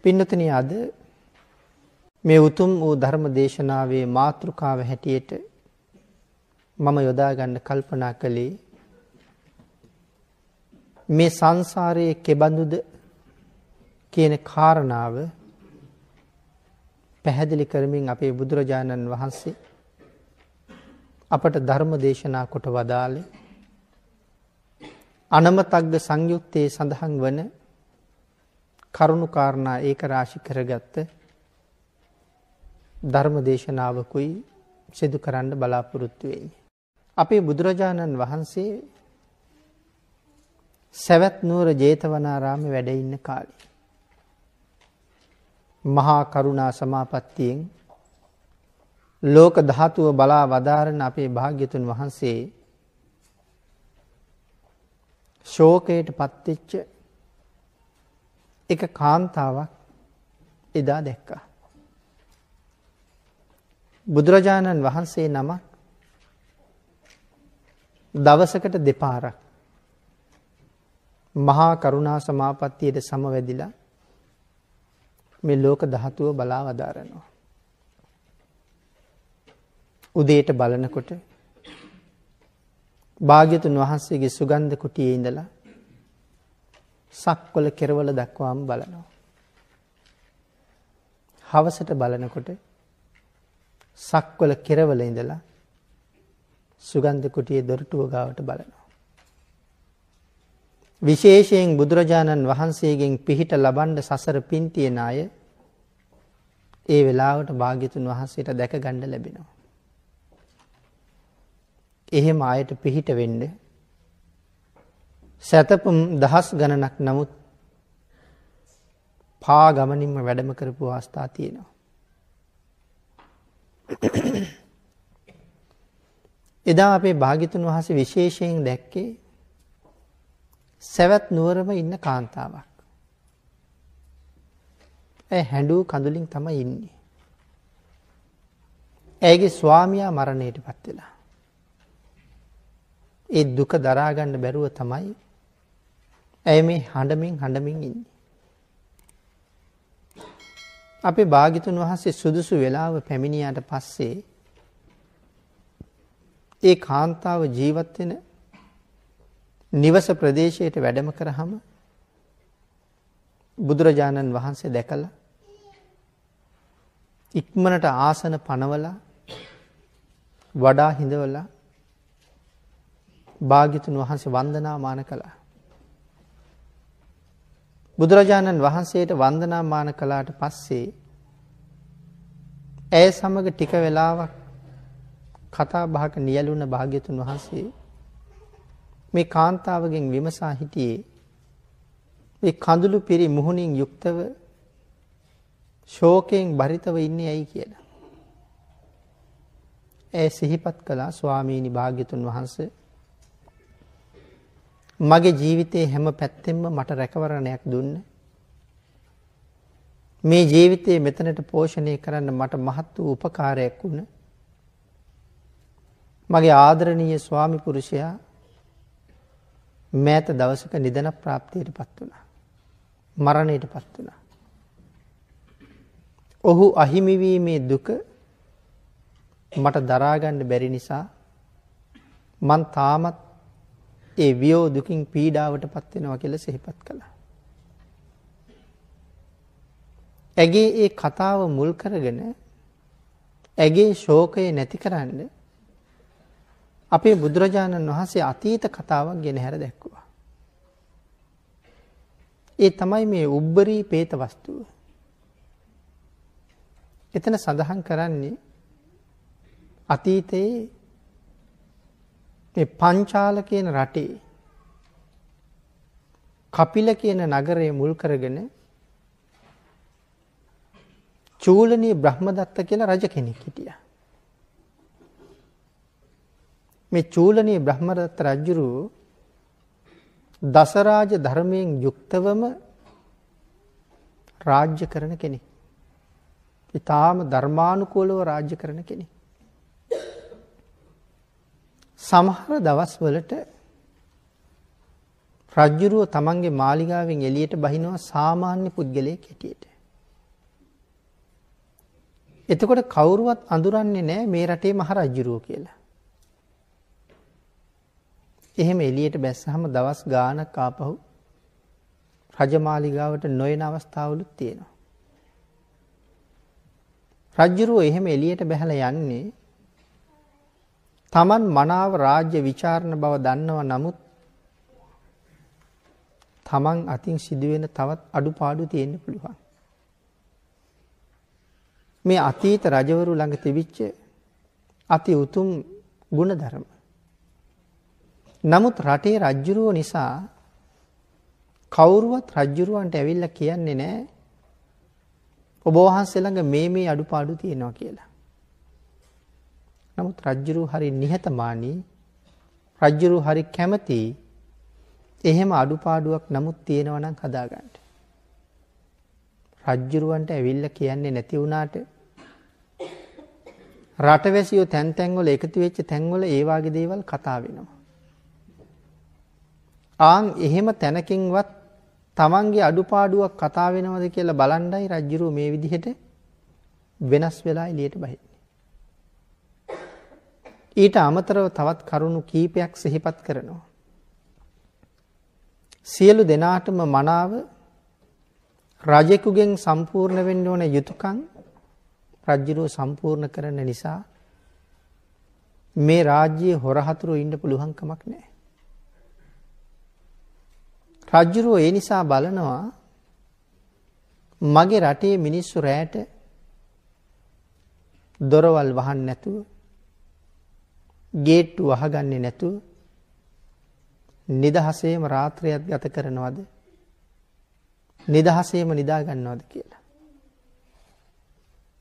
පින්නතුනි අද මේ උතුම් වූ ධර්ම දේශනාවේ මාතෘකාව හැටියට මම යොදා ගන්න කල්පනා කළේ මේ සංසාරයේ කෙබඳුද කියන කාරණාව පැහැදිලි කරමින් අපේ බුදුරජාණන් වහන්සේ අපට ධර්ම දේශනා කොට වදාළේ අනමතග්ග සංයුත්තේ සඳහන් වන කරුණු කාරණා ඒක රාශි කරගත්ත ධර්ම දේශනාවකුයි සිදු කරන්න බලාපොරොත්තු වෙන්නේ. අපේ බුදුරජාණන් වහන්සේ සවැත් නුවර ජේතවනාරාමේ වැඩ ඉන්න කාලේ මහා කරුණා සමාපත්තියෙන් ලෝක ධාතුව බලා වදාරන අපේ භාග්‍යතුන් වහන්සේ ශෝකයට පත්වෙච්ච එක කාන්තාවක් එදා දැක්කා. බුදුරජාණන් වහන්සේ නමක් දවසකට දෙපාරක් මහා කරුණා සමාපත්තියට සමවැදිලා මේ ලෝක ධාතුව බලා වදාරනවා. උදේට බලනකොට භාග්‍යතුන් වහන්සේගේ සුගන්ධ කුටියේ ඉඳලා සක්වල කෙරවල දක්වාම බලනවා. හවසට බලනකොට සක්වල කෙරවල ඉඳලා සුගන්ධ කුටියේ දොරටුව ගාවට බලනවා. විශේෂයෙන් බුදුරජාණන් වහන්සේගෙන් පිහිට ලබන්න සසර පින් තියෙන අය ඒ වෙලාවට භාග්‍යතුන් වහන්සේට දැක ගන්න ලැබෙනවා. එහෙම ආයත පිහිට වෙන්න සතපුම් දහස් ගණනක් නමුත් පා ගමනින්ම වැඩම කරපු අවස්ථා තියෙනවා. එදා අපේ භාග්‍යතුන් වහන්සේ විශේෂයෙන් දැක්කේ සවැත් නුවරම ඉන්න කාන්තාවක්. ඇය හැඬු කඳුලින් තමයි ඉන්නේ. ඇයගේ ස්වාමියා මරණයට පත් වෙලා. ඒ දුක දරා ගන්න බැරුව තමයි ඇය මේ හඬමින් ඉන්නේ. අපේ භාග්‍යතුන් වහන්සේ සුදුසු වෙලාව පැමිණියාට පස්සේ ඒ කාන්තාව ජීවත් වෙන නිවස ප්‍රදේශයට වැඩම කරාම බුදුරජාණන් වහන්සේ දැකලා ඉක්මනට ආසන පනවලා වඩා හිඳවලා භාග්‍යතුන් වහන්සේ වන්දනාමාන කළා. බුදුරජාණන් වහන්සේට වන්දනාමාන කළාට පස්සේ ඇය සමග ටික වෙලාවක් කතා බහක නියැලුණ භාග්‍යතුන් වහන්සේ මේ කාන්තාවගෙන් විමසා හිටියේ මේ කඳුළු පිරි මුහුණින් යුක්තව ශෝකයෙන් බරිතව ඉන්නේ ඇයි කියලා. ඇය සිහිපත් කළා ස්වාමීනි භාග්‍යතුන් වහන්සේ මගේ ජීවිතේ හැම පැත්තෙම මට රැකවරණයක් දුන්න. මේ ජීවිතේ මෙතනට පෝෂණය කරන්න මට මහත් වූ උපකාරයක් වුණ. මගේ ආදරණීය ස්වාමි පුරුෂයා මෑත දවසක නිදන ප්‍රාප්තියට පත් වුණා. මරණයට පත් වුණා. ඔහු අහිමි වීමේ දුක මට දරා ගන්න බැරි නිසා මං තාමත් ඒ වියෝ දුකින් පීඩාවට පත් වෙනවා කියලා සිහිපත් කළා. ඇගේ ඒ කතාව මුල් කරගෙන ඇගේ ශෝකය නැති කරන්න අපේ බුදුරජාණන් වහන්සේ අතීත කතාවක් ගෙන හැර දැක්වුවා. ඒ තමයි මේ උබ්බරී പ്രേත වස්තුව. එතන සඳහන් කරන්නේ අතීතයේ මේ පංචාල කියන රටේ කපිල කියන නගරය මුල් කරගෙන චූලනී බ්‍රහ්මදත්ත කියලා රජ කෙනෙක් හිටියා. මේ චූලනී බ්‍රහ්මදත්ත රජුරු දසරාජ ධර්මයෙන් යුක්තවම රාජ්‍ය කරන කෙනෙක්. ඊටාම ධර්මානුකූලව රාජ්‍ය කරන කෙනෙක්. සමහර දවස්වලට රජුරුව තමන්ගේ මාලිගාවෙන් එළියට බහිනවා සාමාන්‍ය පුද්ගලයෙක් හැටියට. එතකොට කවුරුවත් අඳුරන්නේ නැහැ මේ රටේ මහරජුරුව කියලා. එහෙම එළියට බැස්සහම දවස් ගාණක් ආපහු රජමාලිගාවට නොයන අවස්ථාවලුත් තියෙනවා. රජුරුව එහෙම එළියට බැහැලා යන්නේ තමන් මනාව රාජ්‍ය විචාරණ බව දන්නව නමුත් තමන් අතින් සිදුවෙන තවත් අඩුපාඩු තියෙන්න පුළුවන්. මේ අතීත රජවරු ළඟ තිබිච්ච අති උතුම් ගුණධර්ම. නමුත් රටේ රජ්ජුරුව නිසා කවුරුවත් රජ්ජුරුවන්ට ඇවිල්ලා කියන්නේ නැහැ ඔබ වහන්සේ ළඟ මේ අඩුපාඩු තියෙනවා කියලා. නමුත් රජ්ජුරුව හරි නිහතමානී, රජ්ජුරුව හරි කැමති එහෙම අඩුපාඩුවක් නමුත් තියෙනවා නම් හදාගන්න. රජ්ජුරුවන්ට ඇවිල්ලා කියන්නේ නැති වුණාට රටවැසියෝ තැන් තැන්වල එකතු වෙච්ච තැන්වල ඒ වගේ දේවල් කතා වෙනවා. ආන් එහෙම තැනකින්වත් තමන්ගේ අඩුපාඩුවක් කතා වෙනවද කියලා බලන්නයි රජ්ජුරුව මේ විදිහට වෙනස් වෙලා එළියට බහින්නේ. ඊට අමතරව තවත් කරුණු කීපයක් සිහිපත් කරනවා. සියලු දෙනාටම මනාව රජෙකුගෙන් සම්පූර්ණ වෙන්න ඕන යුතුයකම් රජ්ජුරුව සම්පූර්ණ කරන නිසා මේ රාජ්‍යයේ හොරහතුරු ඉන්න පුළුවන් කමක් නැහැ. රජ්ජුරුව ඒ නිසා බලනවා මගේ රටේ මිනිස්සු රැට දොරවල් වහන්න නැතුව ගේට්ටු වහගන්නේ නැතුව නිදහසේම රාත්‍රියත් ගත කරනවද නිදහසේම නිදා ගන්නවද කියලා.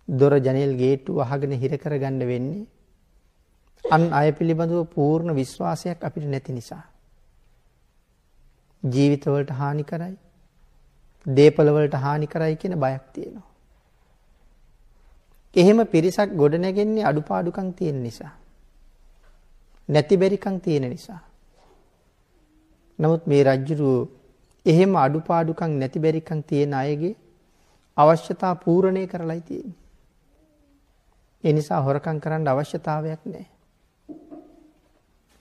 දොර ජනෙල් ගේට්ටු වහගෙන හිර කරගන්න වෙන්නේ අන් අය පිළිබඳව පූර්ණ විශ්වාසයක් අපිට නැති නිසා. ජීවිතවලට හානි කරයි, දේපලවලට හානි කරයි කියන බයක් තියෙනවා. එහෙම පිරිසක් ගොඩ නැගෙන්නේ අඩුපාඩුකම් තියෙන නිසා. නැති බැරිකම් තියෙන නිසා. නමුත් මේ රජ්ජුරුව එහෙම අඩුපාඩුකම් නැති බැරිකම් තියෙන අයගේ අවශ්‍යතා පූර්ණේ කරලයි තියෙන්නේ. ඒ නිසා හොරකම් කරන්න අවශ්‍යතාවයක් නැහැ.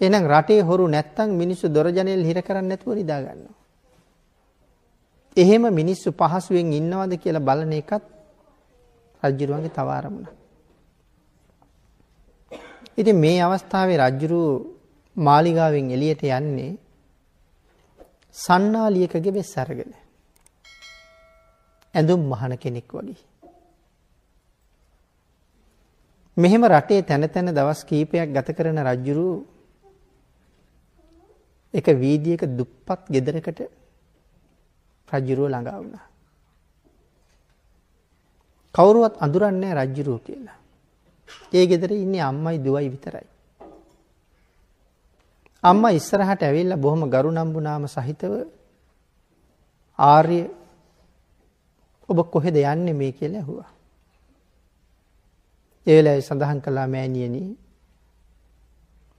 එහෙනම් රටේ හොරු නැත්තම් මිනිස්සු දොර ජනෙල් හිර කරන්නේ නැතුව නිදා ගන්නවා. එහෙම මිනිස්සු පහසුවෙන් ඉන්නවද කියලා බලන එකත් රජ්ජුරුවන්ගේ තව අරමුණක්. ඉතින් මේ අවස්ථාවේ රජ්ජුරුව මාලිගාවෙන් එළියට යන්නේ සන්නාලියකගේ බෙස් අරගෙන. ඇඳුම් මහන කෙනෙක් වගේ. මෙහෙම රටේ තැන තැන දවස් කීපයක් ගත කරන රජ්ජුරුව එක වීදියක දුප්පත් ගෙදරකට රජ්ජුරුව ළඟා වුණා. කවුරුවත් අඳුරන්නේ නැහැ රජ්ජුරුව කියලා. ඒ ගෙදරේ ඉන්නේ අම්මයි දුවයි විතරයි. අම්මා ඉස්සරහට ඇවිල්ලා බොහොම ගරු නම්බුනාම සහිතව ආර්ය ඔබ කොහෙද යන්නේ මේ කියලා ඇහුවා. ඒ වෙලාවේ සඳහන් කළා මෑණියනි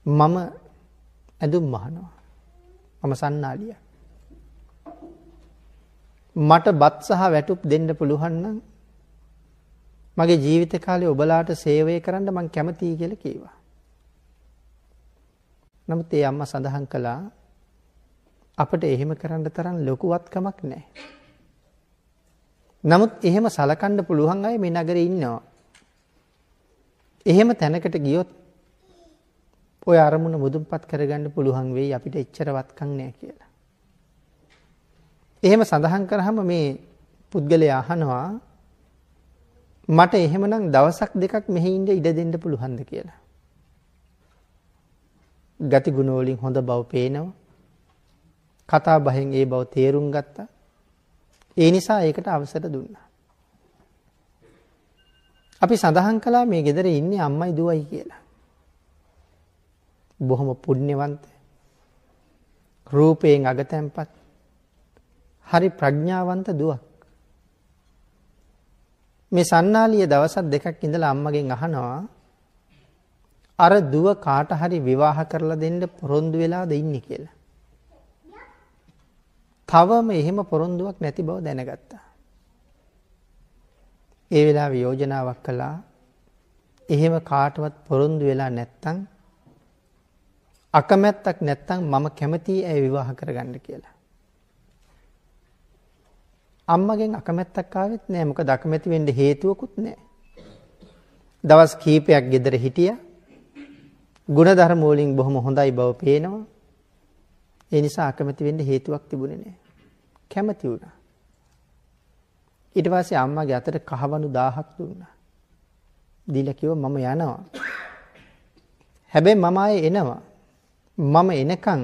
මම ඇඳුම් මහනවා. මම සන්නාලිය. මට බත් සහ වැටුප් දෙන්න පුළුවන් නම් මගේ ජීවිත කාලේ ඔබලාට සේවය කරන්න මම කැමතියි කියලා කිව්වා. නමුත් ඒ අම්මා සඳහන් කළා අපිට එහෙම කරන්න තරම් ලොකුවත්කමක් නැහැ. නමුත් එහෙම සලකන්න පුළුවන් අය මේ නගරේ ඉන්නවා. එහෙම තැනකට ගියොත් ඔය අරමුණ මුදුන්පත් කරගන්න පුළුවන් වෙයි අපිට එච්චර වත්කම් නැහැ කියලා. එහෙම සඳහන් කරාම මේ පුද්ගලයා අහනවා මට එහෙමනම් දවසක් දෙකක් මෙහි ඉඳ ඉඩ දෙන්න පුළුවන්ද කියලා. ගති ගුණ වලින් හොඳ බව පේනවා. කතා බහෙන් ඒ බව තේරුම් ගත්තා. ඒ නිසා ඒකට අවසර දුන්නා. අපි සඳහන් කළා මේ ගෙදර ඉන්නේ අම්මයි දුවයි කියලා. බොහොම පුණ්‍යවන්ත, රූපයෙන් අගතැන්පත්, හරි ප්‍රඥාවන්ත දුවක්. මේ සන්නාලිය දවස් දෙකක් ඉඳලා අම්මගෙන් අහනවා අර දුව කාට හරි විවාහ කරලා දෙන්න පොරොන්දු වෙලාද ඉන්නේ කියලා. තවම එහෙම පොරොන්දුවක් නැති බව දැනගත්තා. ඒ වෙලාවේ යෝජනාවක් කළා එහෙම කාටවත් පොරොන්දු වෙලා නැත්තම් අකමැත්තක් නැත්තම් මම කැමතියි ඇය විවාහ කරගන්න කියලා. අම්මගෙන් අකමැත්තක් ආවෙත් නෑ. මොකද අකමැති වෙන්න හේතුවකුත් නෑ. දවස් කීපයක් ගෙදර හිටියා. ගුණධර්ම වලින් බොහොම හොඳයි බව පේනවා. ඒ නිසා අකමැති වෙන්න හේතුවක් තිබුණේ නෑ. කැමති වුණා. ඊට පස්සේ අම්මගේ අතට කහවණු 1000ක් දුන්නා. දීලා කිව්වා මම යනවා. හැබැයි මම ආයේ එනවා. මම එනකන්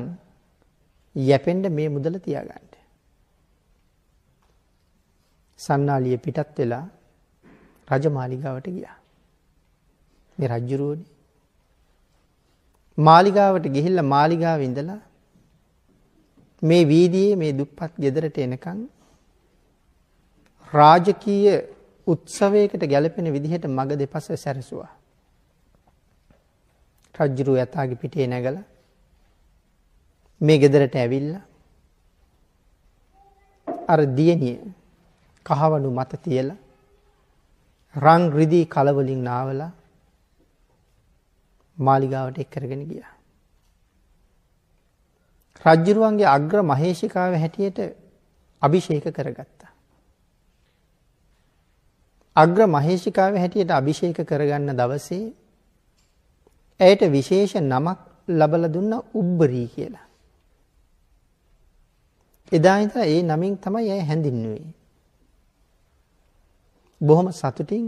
යැපෙන්න මේ මුදල තියාගන්න. සන්නාලිය පිටත් වෙලා රජමාලිගාවට ගියා. මේ රජුරුවනේ. මාලිගාවට ගිහිල්ලා මාලිගාවේ ඉඳලා මේ වීදියේ මේ දුප්පත් ගෙදරට එනකන් රාජකීය උත්සවයකට ගැලපෙන විදිහට මග දෙපස සැරසුවා. රජුරුව යතාගේ පිටේ නැගලා මේ ගෙදරට ඇවිල්ලා අර දියණිය කහවණු මත තියලා රන් රිදී කලවලින් නාවලා මාලිගාවට එක් කරගෙන ගියා. රජුරුවන්ගේ අග්‍ර මහේෂිකාව හැටියට අභිෂේක කරගත්තා. අග්‍ර මහේෂිකාව හැටියට අභිෂේක කරගන්න දවසේ ඇයට විශේෂ නමක් ලබලා දුන්න උබ්බරී කියලා. එදා ඉඳලා ඒ නමින් තමයි ඇය හැඳින්වුවේ. බොහොම සතුටින්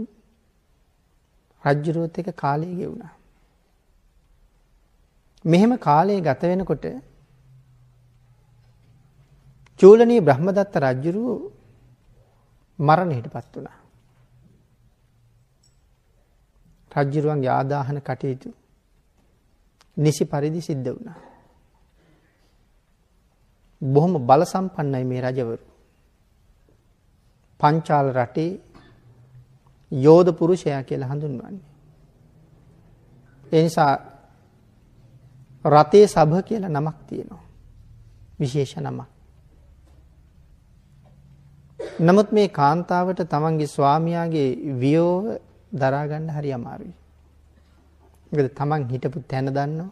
රජුරුවත් එක්ක කාලය ගෙවුණා. මෙහෙම කාලය ගත වෙනකොට චූලනී බ්‍රහ්මදත්ත රජුරුව මරණයටපත් වුණා. රජුරුවන්ගේ ආදාහන කටයුතු නිසි පරිදි සිද්ධ වුණා. බොහොම බල සම්පන්නයි මේ රජවරු. පංචාල රටේ යෝධ පුරුෂයා කියලා හඳුන්වන්නේ. ඒ නිසා රතේ සභ කියලා නමක් තියෙනවා. විශේෂ නමක්. නමුත් මේ කාන්තාවට තමන්ගේ ස්වාමියාගේ වියෝව දරා ගන්න හරි අමාරුයි. මොකද තමන් හිටපු තැන දන්නවා.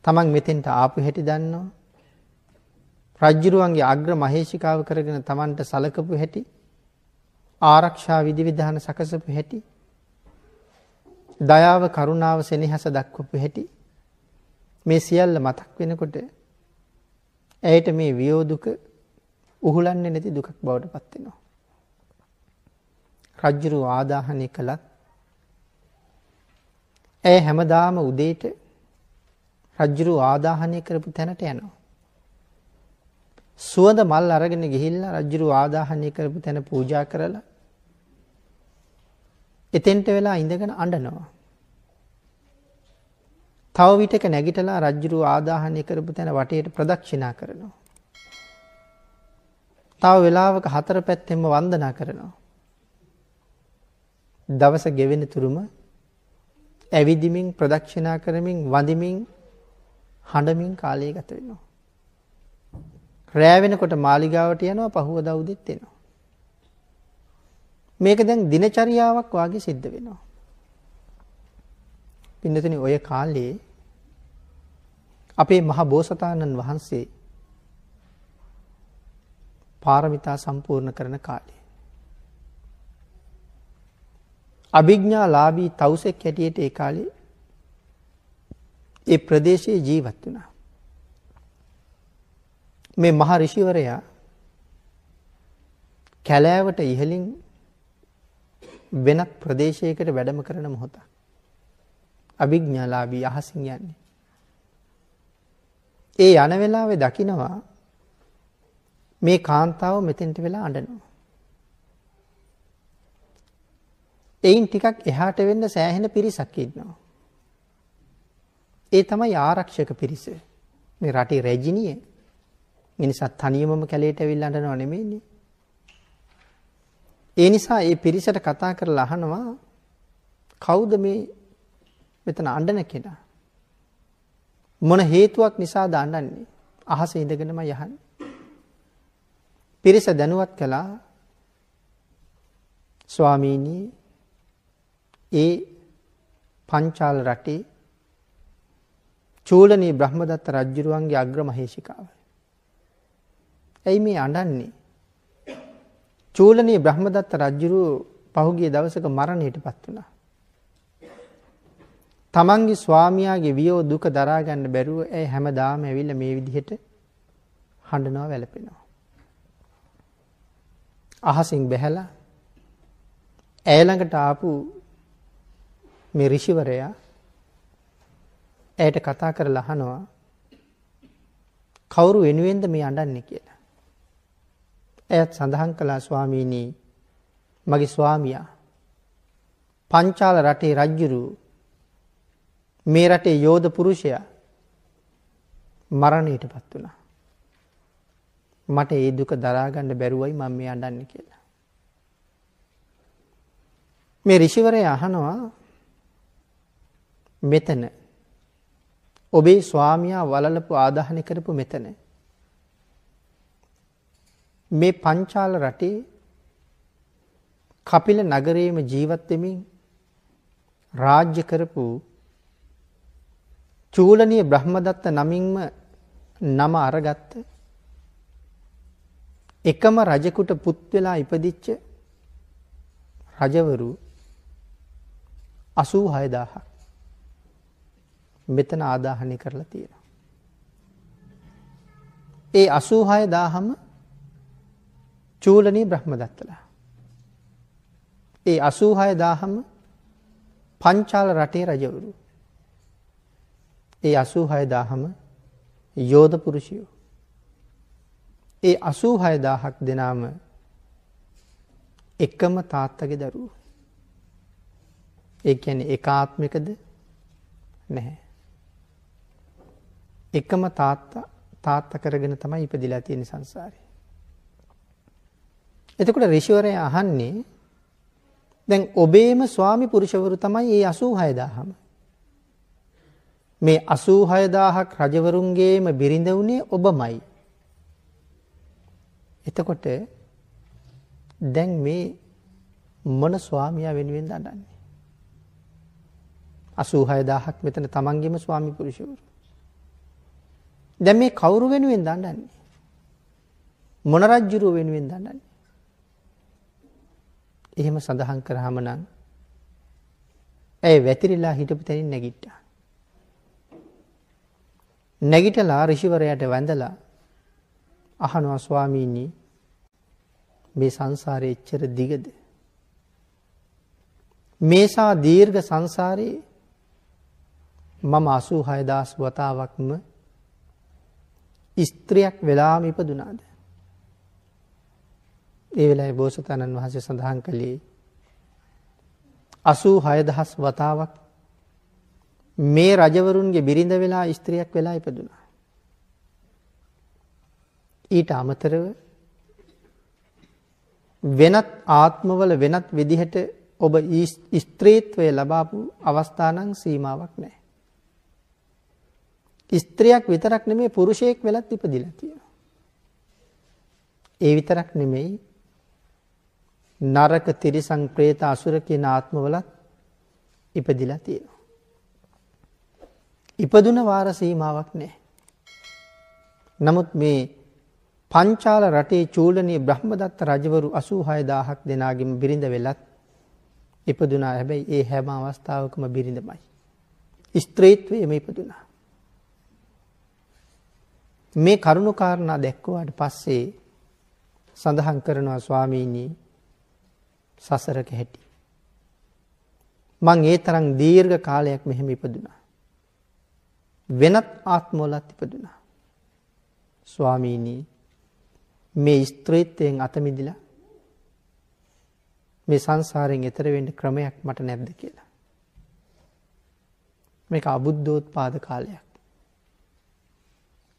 තමන් මෙතෙන්ට ආපු හැටි දන්නවා. රජුරුවන්ගේ අග්‍ර මහේෂිකාව කරගෙන තමන්ට සලකපු හැටි, ආරක්ෂා විධිවිධාන සකසපු හැටි, දයාව කරුණාව සෙනෙහස දක්වපු හැටි, මේ සියල්ල මතක් වෙනකොට ඇයට මේ වියෝ දුක උහුලන්නේ නැති දුකක් බවට පත් වෙනවා. රජුරුව ආදාහනය කළත් ඇය හැමදාම උදේට රජුරුව ආදාහනය කරපු තැනට යනවා. සුවඳ මල් අරගෙන ගිහිල්ලා රජුරුව ආදාහනය කරපු තැන පූජා කරලා එතෙන්ට වෙලා ඉඳගෙන අඬනවා. තව විටක නැගිටලා රජුරුව ආදාහනය කරපු තැන වටේට ප්‍රදක්ෂිනා කරනවා. තව වෙලාවක හතර පැත්තෙන්ම වන්දනා කරනවා. දවස ගෙවෙන තුරුම ඇවිදිමින් ප්‍රදක්ෂිනා කරමින් වඳිමින් හඬමින් කාලය ගත වෙනවා. රෑ වෙනකොට මාලිගාවට යනවා, පහුවදා උදෙත් එනවා. මේක දැන් දිනචරියාවක් වාගේ සිද්ධ වෙනවා. පින්නතුනි, ඔය කාලේ අපේ මහ බෝසතාණන් වහන්සේ පාරමිතා සම්පූර්ණ කරන කාලේ. අභිඥාලාභී තවුසෙක් හැටියට ඒ කාලේ ඒ ප්‍රදේශයේ ජීවත් වුණා. මේ මහ ඍෂිවරයා කැලෑවට ඉහළින් වෙනත් ප්‍රදේශයකට වැඩම කරන මොහොත අභිඥාලාභී අහසින් යන්නේ. ඒ යන වෙලාවේ දකිනවා මේ කාන්තාව මෙතෙන්ට වෙලා අඬනවා. එයින් ටිකක් එහාට වෙන්න සෑහෙන පිරිසක් ඉන්නවා. ඒ තමයි ආරක්ෂක පිරිස. මේ රටේ රැජිනිය. මිනිසා තනියමම කැලේට ඇවිල්ලා අඬනව නෙමෙයිනේ. ඒ නිසා ඒ පිරිසට කතා කරලා අහනවා කවුද මේ මෙතන අඬන කෙනා? මොන හේතුවක් නිසාද අඬන්නේ? අහසේ ඉඳගෙනම යහන්නේ. පිරිස දැනුවත් කළා ස්වාමීනි, ඒ පංචාල රටේ චූලනී බ්‍රහ්මදත්ත රජුරුවන්ගේ අග්‍රමහේෂිකාව. ඇයි මේ අඬන්නේ? චූලනී බ්‍රහ්මදත්ත රජුරුව පහුගිය දවසක මරණයටපත් වුණා. තමන්ගේ ස්වාමියාගේ වියෝ දුක දරා ගන්න බැරුව ඇය හැමදාම ඇවිල්ලා මේ විදිහට හඬනවා වැළපෙනවා. අහසින් බැහැලා ඇය ළඟට ආපු මේ ඍෂිවරයා ඇයට කතා කරලා අහනවා කවුරු වෙනුවෙන්ද මේ අඬන්නේ කියලා. ඇයත් සඳහන් කළා ස්වාමීනි මගේ ස්වාමියා පංචාල රටේ රජුරු මේ රටේ යෝධ පුරුෂයා මරණයටපත් වුණා. මට ඒ දුක දරා ගන්න බැරුවයි මම මේ අඬන්නේ කියලා. මේ ඍෂිවරයා අහනවා මෙතන ඔබේ ස්වාමියා වලලපු ආදාහනය කරපු මෙතන මේ පංචාල රටේ කපිල නගරයේම ජීවත් වෙමින් රාජ්‍ය කරපු චූලනීය බ්‍රහ්මදත්ත නමින්ම නම අරගත්ත එකම රජෙකුට පුත් වෙලා ඉපදිච්ච රජවරු 86000ක් මෙතන ආදාහනය කරලා තියෙනවා. ඒ 86000ම චූලනී බ්‍රහ්මදත්තලා. ඒ 86000ම පංචාල රටේ රජවරු. ඒ 86000ම යෝධ පුරුෂයෝ. ඒ 86000ක් දෙනාම එකම තාත්තගේ දරුවෝ. ඒ කියන්නේ ඒකාත්මිකද නැහැ. එකම තාත්තා කරගෙන තමයි ඉපදිලා තියෙන සංසාරේ. එතකොට ඍෂිවරයා අහන්නේ දැන් ඔබේම ස්වාමි පුරුෂවරු තමයි මේ 86000ම. මේ 86000ක් රජවරුන්ගේම බිරිඳ වුණේ ඔබමයි. එතකොට දැන් මේ මොන ස්වාමියා වෙනුවෙන්ද අඬන්නේ? 86000ක් මෙතන තමන්ගේම ස්වාමි පුරුෂවරු. දැන් මේ කවුරු වෙනුවෙන්ද අඬන්නේ? මොන රජුරුව වෙනුවෙන්ද අඬන්නේ? එහෙම සඳහන් කරාම නම් ඇය වැතිරිලා හිටපු තැනින් නැගිට්ටා. නැගිටලා ඍෂිවරයාට වැඳලා අහනවා ස්වාමීනි මේ සංසාරේ එච්චර දිගද? මේසා දීර්ඝ සංසාරේ මම 86000 වතාවක්ම ස්ත්‍රියක් වෙලාම ඉපදුනාද? ඒ වෙලාවේ බෝසතාණන් වහන්සේ සඳහන් කළේ 86000 වතාවක් මේ රජවරුන්ගේ බිරිඳ වෙලා ස්ත්‍රියක් වෙලා ඉපදුනා. ඊට අමතරව වෙනත් ආත්මවල වෙනත් විදිහට ඔබ ස්ත්‍රීත්වය ලබාපු අවස්ථා නම් සීමාවක් නැහැ. ස්ත්‍රියක් විතරක් නෙමෙයි පුරුෂයෙක් වෙලත් ඉපදිලා තියෙනවා. ඒ විතරක් නෙමෙයි නරක තිරිසන් പ്രേත අසුර කියන ආත්මවලත් ඉපදිලා තියෙනවා. ඉපදුන වාර සීමාවක් නැහැ. නමුත් මේ පංචාල රටේ චූලනී බ්‍රහ්මදත්ත රජවරු 86000ක් දෙනාගෙම බිරිඳ වෙලත් ඉපදුනා. හැබැයි ඒ හැම අවස්ථාවකම බිරිඳමයි. ස්ත්‍රීත්වයේම ඉපදුනා. මේ කරුණු කාරණා දැක්කුවාට පස්සේ සඳහන් කරනවා ස්වාමීනි සසරක හැටි. මං ඒ තරම් දීර්ඝ කාලයක් මෙහෙම ඉපදුනා. වෙනත් ආත්මවලත් ඉපදුනා. ස්වාමීනි මේ ස්ත්‍රීත්වයෙන් අත මිදිලා මේ සංසාරයෙන් එතර වෙන්න ක්‍රමයක් මට නැද්ද කියලා. මේක අබුද්ධෝත්පාද කාලයක්.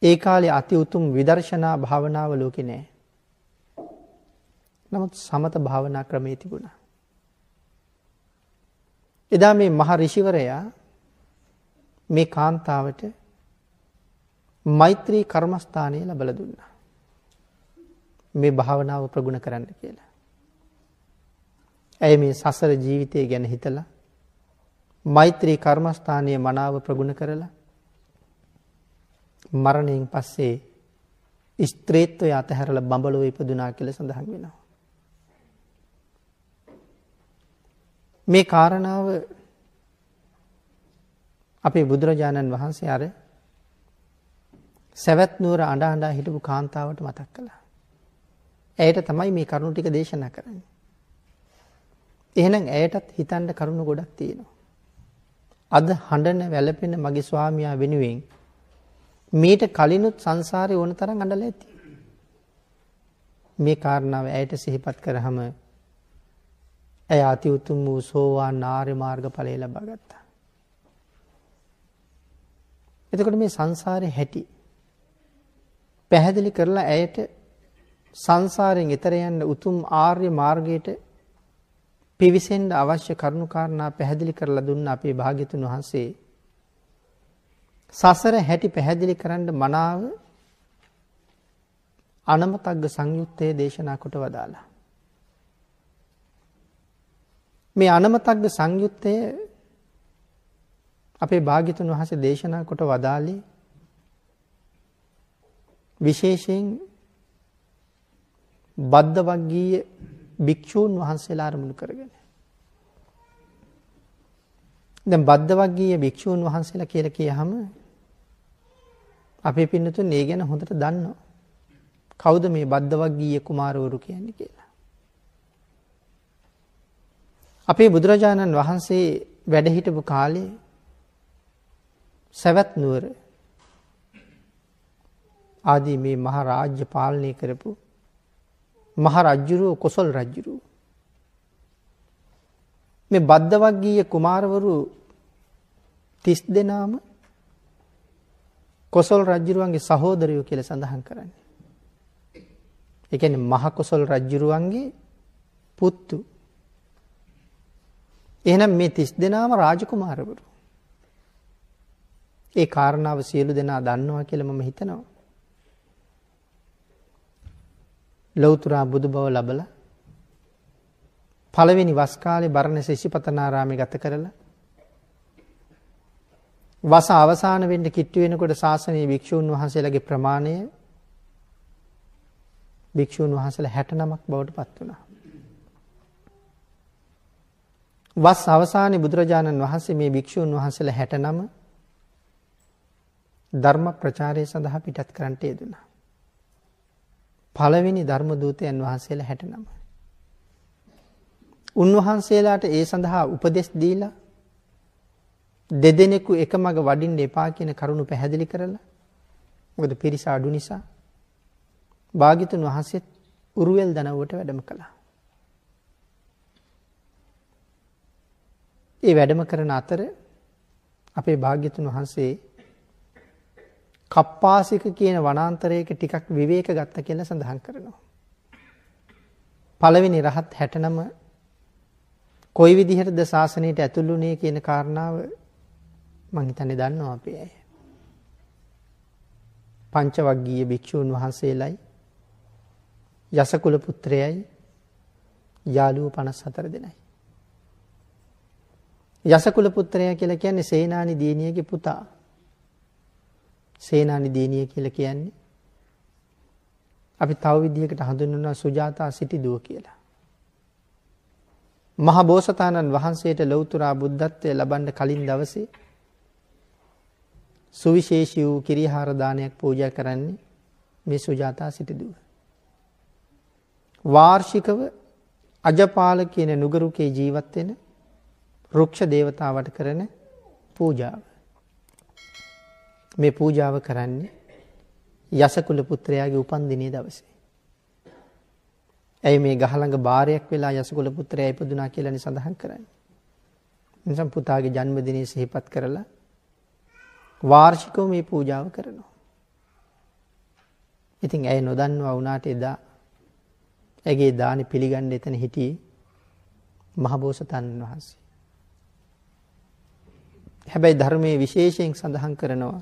ඒ කාලේ අති උතුම් විදර්ශනා භාවනාව ලෝකේ නැහැ. නමුත් සමත භාවනා ක්‍රමයේ තිබුණා. එදා මේ මහ ඍෂිවරයා මේ කාන්තාවට මෛත්‍රී කර්මස්ථානය ලැබලා දුන්නා. මේ භාවනාව ප්‍රගුණ කරන්න කියලා. ඇය මේ සසර ජීවිතය ගැන හිතලා මෛත්‍රී කර්මස්ථානයේ මනාව ප්‍රගුණ කරලා මරණයෙන් පස්සේ ස්ත්‍රීත්වය අතහැරලා බඹලොව ඉපදුනා කියලා සඳහන් වෙනවා. මේ කාරණාව අපේ බුදුරජාණන් වහන්සේ අර සවැත් නුවර අඬ අඬා හිටපු කාන්තාවට මතක් කළා. ඇයට තමයි මේ කරුණු ටික දේශනා කරන්නේ. එහෙනම් ඇයටත් හිතන්න කරුණු ගොඩක් තියෙනවා. අද හඬන වැළපෙන මගේ ස්වාමියා වෙනුවෙන් මීට කලිනුත් සංසාරේ ඕන තරම් අඬලා ඇති. මේ කාරණාව ඇයට සිහිපත් කරාම ඇය අති උතුම් වූ සෝවාන් ආර්ය මාර්ග ඵලය ලබා ගත්තා. එතකොට මේ සංසාරේ හැටි පැහැදිලි කරලා ඇයට සංසාරයෙන් එතර යන්න උතුම් ආර්ය මාර්ගයට පිවිසෙන්න අවශ්‍ය කරුණු කාරණා පැහැදිලි කරලා දුන්න අපේ භාග්‍යතුන් වහන්සේ සසර හැටි පැහැදිලි කරන්න මනාව අනමතග්ග සංයුත්තේ දේශනා කොට වදාලා. මේ අනමතග්ග සංයුත්තය අපේ භාග්‍යතුන් වහන්සේ දේශනා කොට වදාළේ විශේෂයෙන් බද්ධ වග්ගීය භික්ෂූන් වහන්සේලා අරමුණු කරගෙන. දැන් බද්ධ වග්ගීය භික්ෂූන් වහන්සේලා කියලා කියහම අපේ පින්නතුන් ඒ ගැන හොඳට දන්නවා. කවුද මේ බද්ධ වග්ගීය කුමාරවරු කියන්නේ කියලා. අපේ බුදුරජාණන් වහන්සේ වැඩ හිටපු කාලේ සවැත් නුවර ආදී මේ මහ රාජ්‍ය පාලනය කරපු මහ රජුරෝ කොසල් රජුරෝ මේ බද්ධ වග්ගීය කුමාරවරු 30 දෙනාම කොසල් රජුරුවන්ගේ සහෝදරයෝ කියලා සඳහන් කරන්නේ. ඒ කියන්නේ මහ කොසල් රජුරුවන්ගේ පුත්තු. එහෙනම් මේ 30 දෙනාම රාජකුමාරවරු. ඒ කාරණාව සියලු දෙනා දන්නවා කියලා මම හිතනවා. ලෞතර බුදු බව ලැබලා පළවෙනි වස් කාලේ බරණැස ඉසිපතනාරාමේ ගත කරලා වස අවසාන වෙන්න කිට්ටු වෙනකොට ශාසනීය භික්ෂූන් වහන්සේලාගේ ප්‍රමාණය භික්ෂූන් වහන්සේලා 69ක් බවට පත් වුණා. වස් අවසානයේ බුදුරජාණන් වහන්සේ මේ භික්ෂූන් වහන්සේලා 69 ධර්ම ප්‍රචාරය සඳහා පිටත් කරන්නට යෙදුණා. පළවෙනි ධර්ම දූතයන් වහන්සේලා 69. උන්වහන්සේලාට ඒ සඳහා උපදෙස් දීලා දෙදෙනෙකු එකමග වඩින්න එපා කියන කරුණු පැහැදිලි කරලා මොකද පිරිස අඩු නිසා භාග්‍යතුන් වහන්සේත් උරුවෙල් දනව්වට වැඩම කළා. ඒ වැඩම කරන අතර අපේ භාග්‍යතුන් වහන්සේ කප්පාසික කියන වනාන්තරයක ටිකක් විවේක ගත්ත කියලා සඳහන් කරනවා. පළවෙනි රහත් 69 කොයි විදිහටද ශාසනයට ඇතුළුනේ කියන කාරණාව මම හිතන්නේ දන්නවා අපි අය. පංචවග්ගීය භික්ෂූන් වහන්සේලයි යසකුල පුත්‍රයයි යාළුවෝ 54 දෙනයි. යසකුල පුත්‍රයා කියලා කියන්නේ සේනානි දියණියගේ පුතා. සේනානි දියණිය කියලා කියන්නේ අපි තව විදිහකට හඳුන්වනවා සුජාතා සිටිදුව කියලා. මහ බෝසතාණන් වහන්සේට ලෞතර බුද්ධත්වයේ ලබන්න කලින් දවසේ සුවිශේෂී වූ කිරිහාර දානයක් පූජා කරන්නේ මේ සුජාතා සිටිදුව. වාර්ෂිකව අජපාල කියන නුගරුකේ ජීවත් වෙන රුක්ෂ දේවතාවට කරන පූජාව. මේ පූජාව කරන්නේ යසකුල පුත්‍රයාගේ උපන්දිනයේ දවසේ. ඇයි මේ ගහ ළඟ බාරයක් වෙලා යසකුල පුත්‍රයා ඉපදුනා කියලානේ සඳහන් කරන්නේ. එනිසා පුතාගේ ජන්මදිනය සිහිපත් කරලා වාර්ෂිකව මේ පූජාව කරනවා. ඉතින් ඇය නොදන්නවා වුණාට එදා ඇගේ දානි පිළිගන්න එතන හිටියේ මහබෝසතාණන් වහන්සේ. හැබැයි ධර්මයේ විශේෂයෙන් සඳහන් කරනවා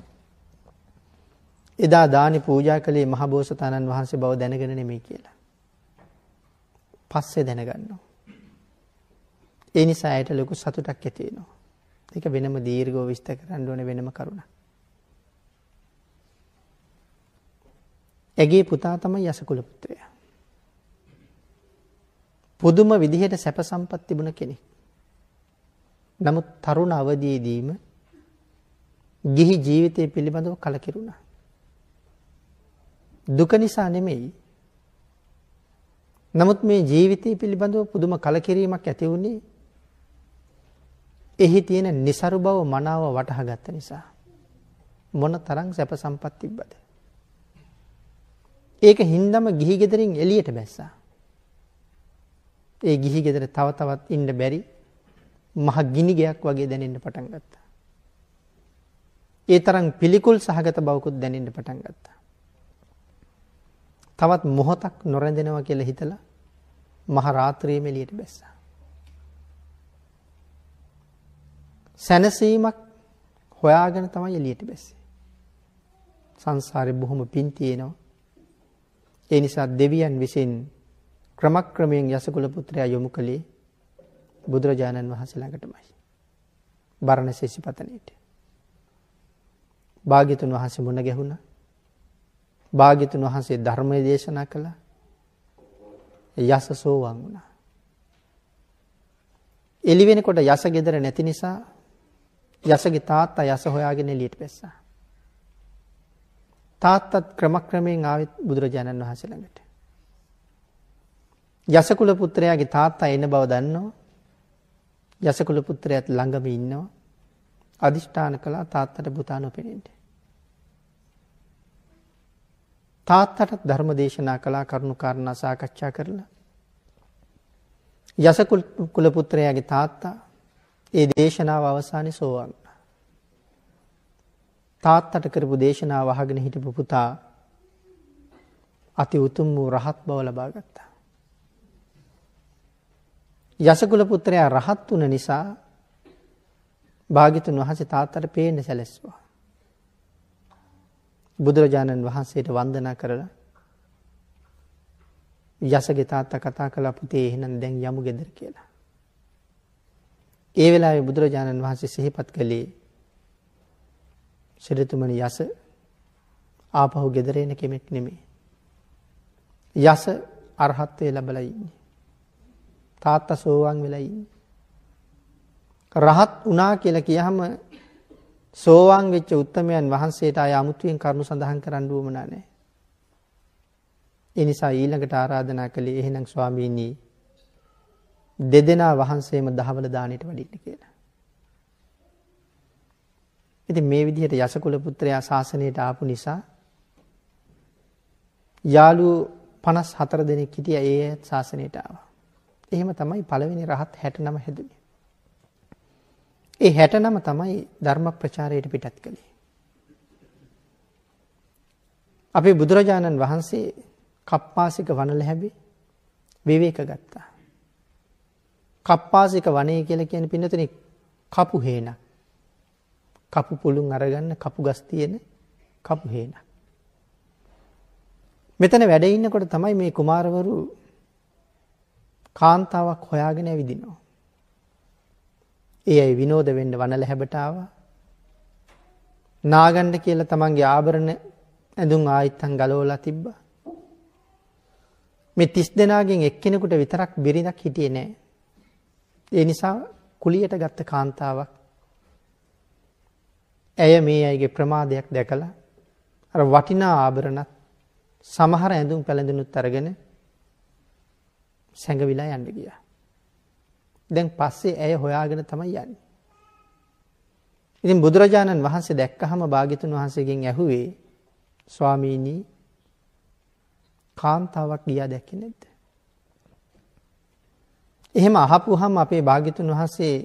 එදා දානි පූජා කළේ මහබෝසතාණන් වහන්සේ බව දැනගෙන නෙමෙයි කියලා. පස්සේ දැනගන්නවා. ඒ නිසා ඇයට ලොකු සතුටක් ඇති වෙනවා. ඒක වෙනම දීර්ඝව විස්තර කරන්න ඕනේ වෙනම කරුණක්. ඇගේ පුතා තමයි යසකුල පුත්‍රයා. පුදුම විදිහට සැප සම්පත් තිබුණ කෙනෙක්. නමුත් තරුණ අවදියේදීම ගිහි ජීවිතය පිළිබඳව කලකිරුණා. දුක නිසා නෙමෙයි. නමුත් මේ ජීවිතය පිළිබඳව පුදුම කලකිරීමක් ඇති වුණේ එහි තියෙන નિසරු බව මනාව වටහා ගත්ත නිසා. මොන තරම් සැප සම්පත් තිබ්බද? ඒක හින්දම ගිහි ගෙදරින් එළියට බැස්සා. ඒ ගිහි ගෙදර තව තවත් ඉන්න බැරි මහ ගිනි ගයක් වගේ දැනෙන්න පටන් ගත්තා. ඒ තරම් පිළිකුල් සහගත බවකුත් දැනෙන්න පටන් ගත්තා. තවත් මොහොතක් නොරැඳෙනවා කියලා හිතලා මහ රාත්‍රියේම එළියට බැස්සා. සැනසීමක් හොයාගෙන තමයි එළියට බැස්සේ. සංසාරේ බොහොම පින් තියෙනවා. ඒ නිසා දෙවියන් විසින් ක්‍රමක්‍රමයෙන් යසකුල පුත්‍රයා යොමු කළේ බුදුරජාණන් වහන්සේ ළඟටමයි. බරණැස සිසිපතනෙට. භාග්‍යතුන් වහන්සේ මුණ ගැහුණා. භාග්‍යතුන් වහන්සේ ධර්මය දේශනා කළා. යස සෝවාන් වුණා. එළි වෙනකොට යස ගෙදර නැති නිසා යසගේ තාත්තා යස හොයාගෙන එළියට බැස්සා. තාත්තත් ක්‍රමක්‍රමයෙන් ආවෙත් බුදුරජාණන් වහන්සේ ළඟට. යසකුල පුත්‍රයාගේ තාත්තා එන බව දන්නවා. යසකුල පුත්‍රයාත් ළඟම ඉන්නවා. අදිෂ්ඨාන කළා තාත්තට පුතා නොපෙනෙන්න. තාත්තට ධර්ම දේශනා කළා, කරුණු කාරණා සාකච්ඡා කරලා. යසකුල පුත්‍රයාගේ තාත්තා ඒ දේශනාව අවසානයේ සෝවාන් වුණා. තාත්තට කරපු දේශනාව අහගෙන හිටපු පුතා අති උතුම් වූ රහත් බව ලබා ගත්තා. යසකුල පුත්‍රයා රහත් වුණ නිසා භාග්‍යතුන් වහන්සේ තාත්තට පේන්න සැලැස්සුවා. බුදුරජාණන් වහන්සේට වන්දනා කරලා යසගේ තාත්තා කතා කළා, පුතේ එහෙනම් දැන් යමු ගෙදර කියලා. ඒ වෙලාවේ බුදුරජාණන් වහන්සේ සිහිපත් කළේ, ශිරතුමනි, යස ආපහු ගෙදර එන කෙනෙක් නෙමෙයි. යස අරහත්ත්වයේ ලැබලා ඉන්නේ. තාත්තා සෝවාන් වෙලා ඉන්නේ. රහත් වුණා කියලා කියහම සෝවාන් වෙච්ච උත්තමයන් වහන්සේට ආය අමුතුවෙන් කරුණු සඳහන් කරන්න උවමනා නැහැ. ඒ නිසා ඊළඟට ආරාධනා කළේ, එහෙනම් ස්වාමීනි දෙදෙනා වහන්සේම දහවල දානෙට වඩින්න කියලා. ඉතින් මේ විදිහට යසකුල පුත්‍රයා ශාසනයට ආපු නිසා යාළුවෝ 54 දෙනෙක් හිටියා. ඒ ඇත් ශාසනයට ආවා. එහෙම තමයි පළවෙනි රහත් 69 හැදුනේ. ඒ 69 තමයි ධර්ම ප්‍රචාරයට පිටත් කළේ. අපේ බුදුරජාණන් වහන්සේ කප්පාසික වනල හැබේ විවේක ගත්තා. කප්පාසික වනය කියලා කියන්නේ පින්නතුනේ කපු හේනක්. කපු පුළුන් අරගන්න කපු ගස් තියෙන කපු හේනක්. මෙතන වැඩ ඉන්නකොට තමයි මේ කුමාරවරු කාන්තාවක් හොයාගෙන ඇවිදිනවා. ඒ අය විනෝද වෙන්න වනල හැබට ආවා. නාගන්න කියලා තමන්ගේ ආභරණ ඇඳුම් ආයිත්තන් ගලවලා තිබ්බා. මේ 30 දෙනාගෙන් එක්කෙනෙකුට විතරක් බිරිඳක් හිටියේ නෑ. ඒ නිසා කුලියට ගත්ත කාන්තාවක් ඇය මේ අයගේ ප්‍රමාදයක් දැකලා අර වටිනා ආභරණත් සමහර ඇඳුම් පැළඳුනුත් අරගෙන සැඟවිලා යන්න ගියා. දැන් පස්සේ ඇය හොයාගෙන තමයි යන්නේ. ඉතින් බුදුරජාණන් වහන්සේ දැක්කහම භාග්‍යතුන් වහන්සේගෙන් ඇහුවේ, ස්වාමීනි කාන්තාවක් ගියා දැක්කේ නැද්ද? එහෙම අහපුවාම අපේ භාග්‍යතුන් වහන්සේ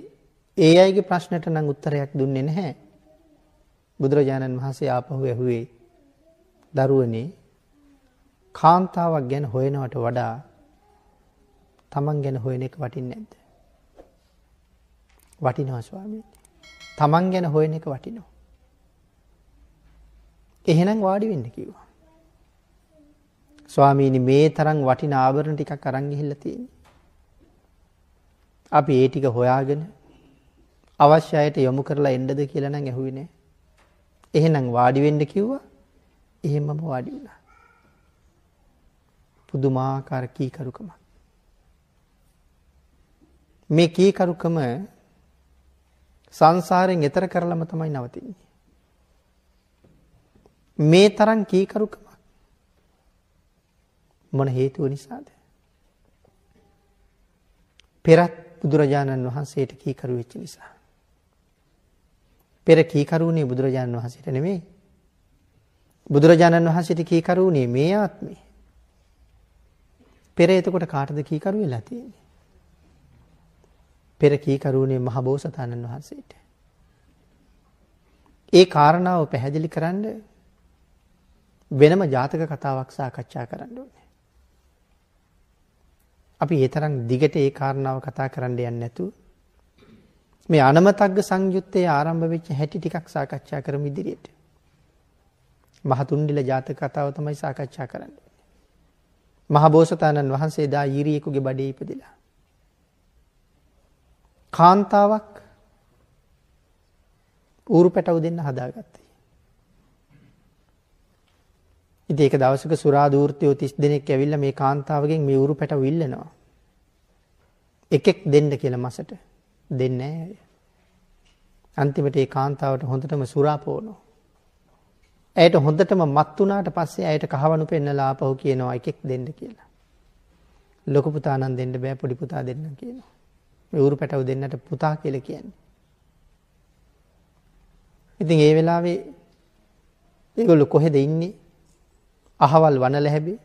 ඒ අයගේ ප්‍රශ්නට නම් උත්තරයක් දුන්නේ නැහැ. බුදුරජාණන් වහන්සේ ආපහු ඇහුවේ, දරුවනේ කාන්තාවක් ගැන හොයනවට වඩා තමන් ගැන හොයන එක වටින්නේ නැද්ද? වටිනවා ස්වාමීනි. තමන් ගැන හොයන එක වටිනවා. එහෙනම් වාඩි වෙන්න කිව්වා. ස්වාමීනි මේ තරම් වටිනා ආභරණ ටිකක් අරන් ගිහිල්ලා තියෙන්නේ. අපි ඒ ටික හොයාගෙන අවශ්‍ය අයට යොමු කරලා එන්නද කියලා නම් ඇහුවේ නෑ. එහෙනම් වාඩි වෙන්න කිව්වා. එහෙමම වාඩි වුණා. පුදුමාකාර කීකරුකම. මේ කීකරුකම සංසාරයෙන් එතර කරලම තමයි නවතින්නේ. මේ තරම් කීකරුකම මොන හේතුව නිසාද? පෙරත් බුදුරජාණන් වහන්සේට කීකරු වෙච්ච නිසා. පෙර කීකරුුනේ බුදුරජාණන් වහන්සේට නෙමෙයි. බුදුරජාණන් වහන්සේට කීකරුුනේ මේ ආත්මේ. පෙර එතකොට කාටද කීකරු වෙලා තියෙන්නේ? පෙර කීකරුුනේ මහ බෝසතාණන් වහන්සේට. ඒ කාරණාව පැහැදිලි කරන්න වෙනම ජාතක කතාවක් සාකච්ඡා කරන්න ඕනේ. අපි ඒ තරම් දිගට ඒ කාරණාව කතා කරන්න යන්නේ නැතුව මේ අනමතග්ග සංයුත්තේ ආරම්භ වෙච්ච හැටි ටිකක් සාකච්ඡා කරමු ඉදිරියට. මහතුන්ඩිල ජාතක කතාව තමයි සාකච්ඡා කරන්නේ. මහ බෝසතාණන් වහන්සේ දා ඊරියෙකුගේ බඩේ ඉපදිලා. කාන්තාවක් ඌරු පැටව දෙන්න හදාගත්තා. ඉතින් ඒක දවසක සුරා දූර්තයෝ 30 දෙනෙක් ඇවිල්ලා මේ කාන්තාවගෙන් මේ ඌරු පැටව ඉල්ලනවා. එකෙක් දෙන්න කියලා මසට දෙන්නේ නැහැ. අන්තිමට ඒ කාන්තාවට හොඳටම සුරා පොවනවා. ඇයට හොඳටම මත් වුණාට පස්සේ ඇයට කහවණු පෙන්නලා ආපහු කියනවා එකෙක් දෙන්න කියලා. ලොකු පුතා නම් දෙන්න බෑ පොඩි පුතා දෙන්න කියනවා. මේ ඌරු පැටව දෙන්නට පුතා කියලා කියන්නේ. ඉතින් ඒ වෙලාවේ ඒගොල්ලෝ කොහෙද ඉන්නේ? අහවල් වනල හැබේ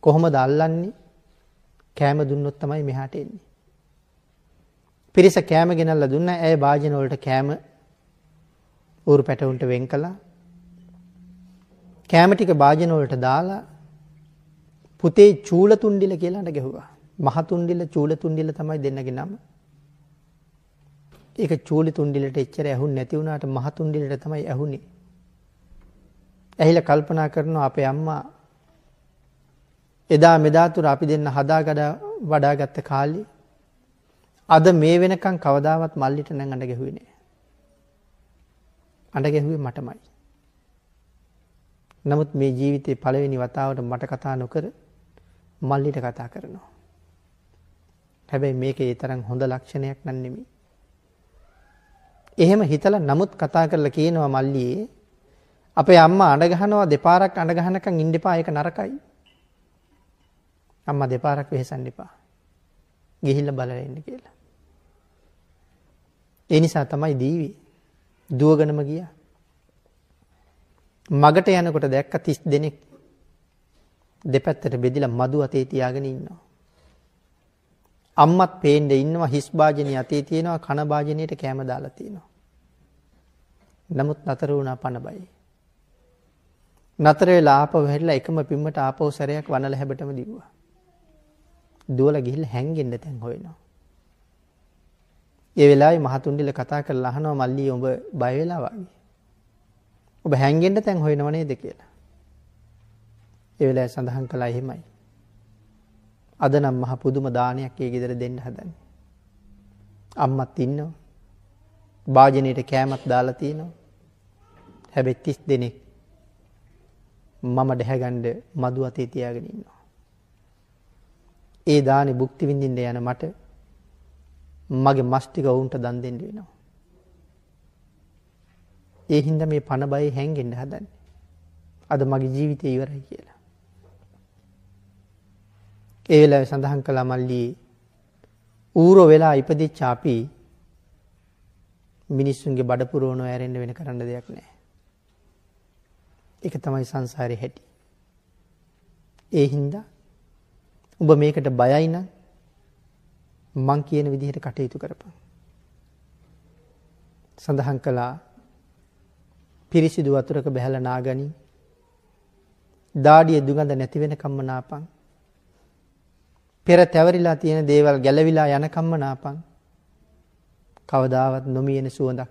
කොහොමද අල්ලන්නේ? කෑම දුන්නොත් තමයි මෙහාට එන්නේ. පිරිස කෑම ගෙනල්ලා දුන්නා. ඇය වාජන වලට කෑම ඌරු පැටවුන්ට වෙන් කළා. කෑම ටික වාජන වලට දාලා පුතේ චූලතුණ්ඩිල කියලා අඬ ගැහුවා. මහතුණ්ඩිල චූලතුණ්ඩිල තමයි දෙන්නගේ නම. ඒක චූලතුණ්ඩිලට එච්චර ඇහුන්නේ නැති වුණාට මහතුණ්ඩිලට තමයි ඇහුනේ. ඇහිලා කල්පනා කරනවා අපේ අම්මා එදා මෙදා තුර අපි දෙන්න හදාගඩ වඩාගත්ත කාලේ අද මේ වෙනකන් කවදාවත් මල්ලිට නම් අඬ ගැහුවේ නෑ. අඬ ගැහුවේ මටමයි. නමුත් මේ ජීවිතේ පළවෙනි වතාවට මට කතා නොකර මල්ලිට කතා කරනවා. හැබැයි මේක ඒ තරම් හොඳ ලක්ෂණයක් නන් නෙමෙයි. එහෙම හිතලා නමුත් කතා කරලා කියනවා මල්ලියේ අපේ අම්මා අඬ ගහනවා දෙපාරක් අඬ ගහනකම් ඉන්න එපා ඒක නරකයි. අම්මා දෙපාරක් වෙහෙසන්න එපා. ගිහිල්ලා බලලා එන්න කියලා. ඒ නිසා තමයි දීවි දුවගෙනම ගියා. මගට යනකොට දැක්ක 30 දෙනෙක් දෙපැත්තට බෙදිලා මදු අතේ තියාගෙන ඉන්නවා. අම්මත් පේන්නේ ඉන්නවා හිස් භාජනිය අතේ තියෙනවා කන භාජනියට කැම දාලා තියෙනවා. නමුත් නතර වුණා පන බයි. නතර වෙලා ආපහු හැරිලා එකම පිම්මට ආපහු සැරයක් වනල හැබටම දිව්වා. දුවලා ගිහිල්ලා හැංගෙන්න තැන් හොයනවා. ඒ වෙලාවේ මහතුණ්ඩිල කතා කරලා අහනවා මල්ලී ඔබ බය වෙලා වගේ. ඔබ හැංගෙන්න තැන් හොයනව නේද කියලා. ඒ වෙලාවේ සඳහන් කළා එහෙමයි. අද නම් මහ පුදුම දානයක් ඒ ගෙදර දෙන්න හදන්නේ. අම්මත් ඉන්නවා. වාජනේට කෑමක් දාලා තියෙනවා. හැබැයි 30 දෙනෙක් මම දැහැගන්න මදු අතේ තියාගෙන ඉන්නවා. ඒ දානේ භුක්ති විඳින්න යන මට මගේ මස් ටික වුන්ට දන් දෙන්න වෙනවා. ඒ හින්දා මේ පණ බයේ හැංගෙන්න හදන්නේ. අද මගේ ජීවිතේ ඉවරයි කියලා. ඒ වෙලාවේ සඳහන් කළා මල්ලි ඌරෝ වෙලා ඉපදිච්ච අපි මිනිස්සුන්ගේ බඩ පුරවනෝ ඇරෙන්න වෙන කරන්න දෙයක් නැහැ. ඒක තමයි සංසාරේ හැටි. ඒ හින්දා ඔබ මේකට බයයි නම් මං කියන විදිහට කටයුතු කරපන්. සඳහන් කළා පිරිසිදු වතුරක බැහැලා නාගනි. දාඩිය දුගඳ නැති වෙනකම්ම නාපන්. පෙර තැවරිලා තියෙන දේවල් ගැලවිලා යනකම්ම නාපන්. කවදාවත් නොමියෙන සුවඳක්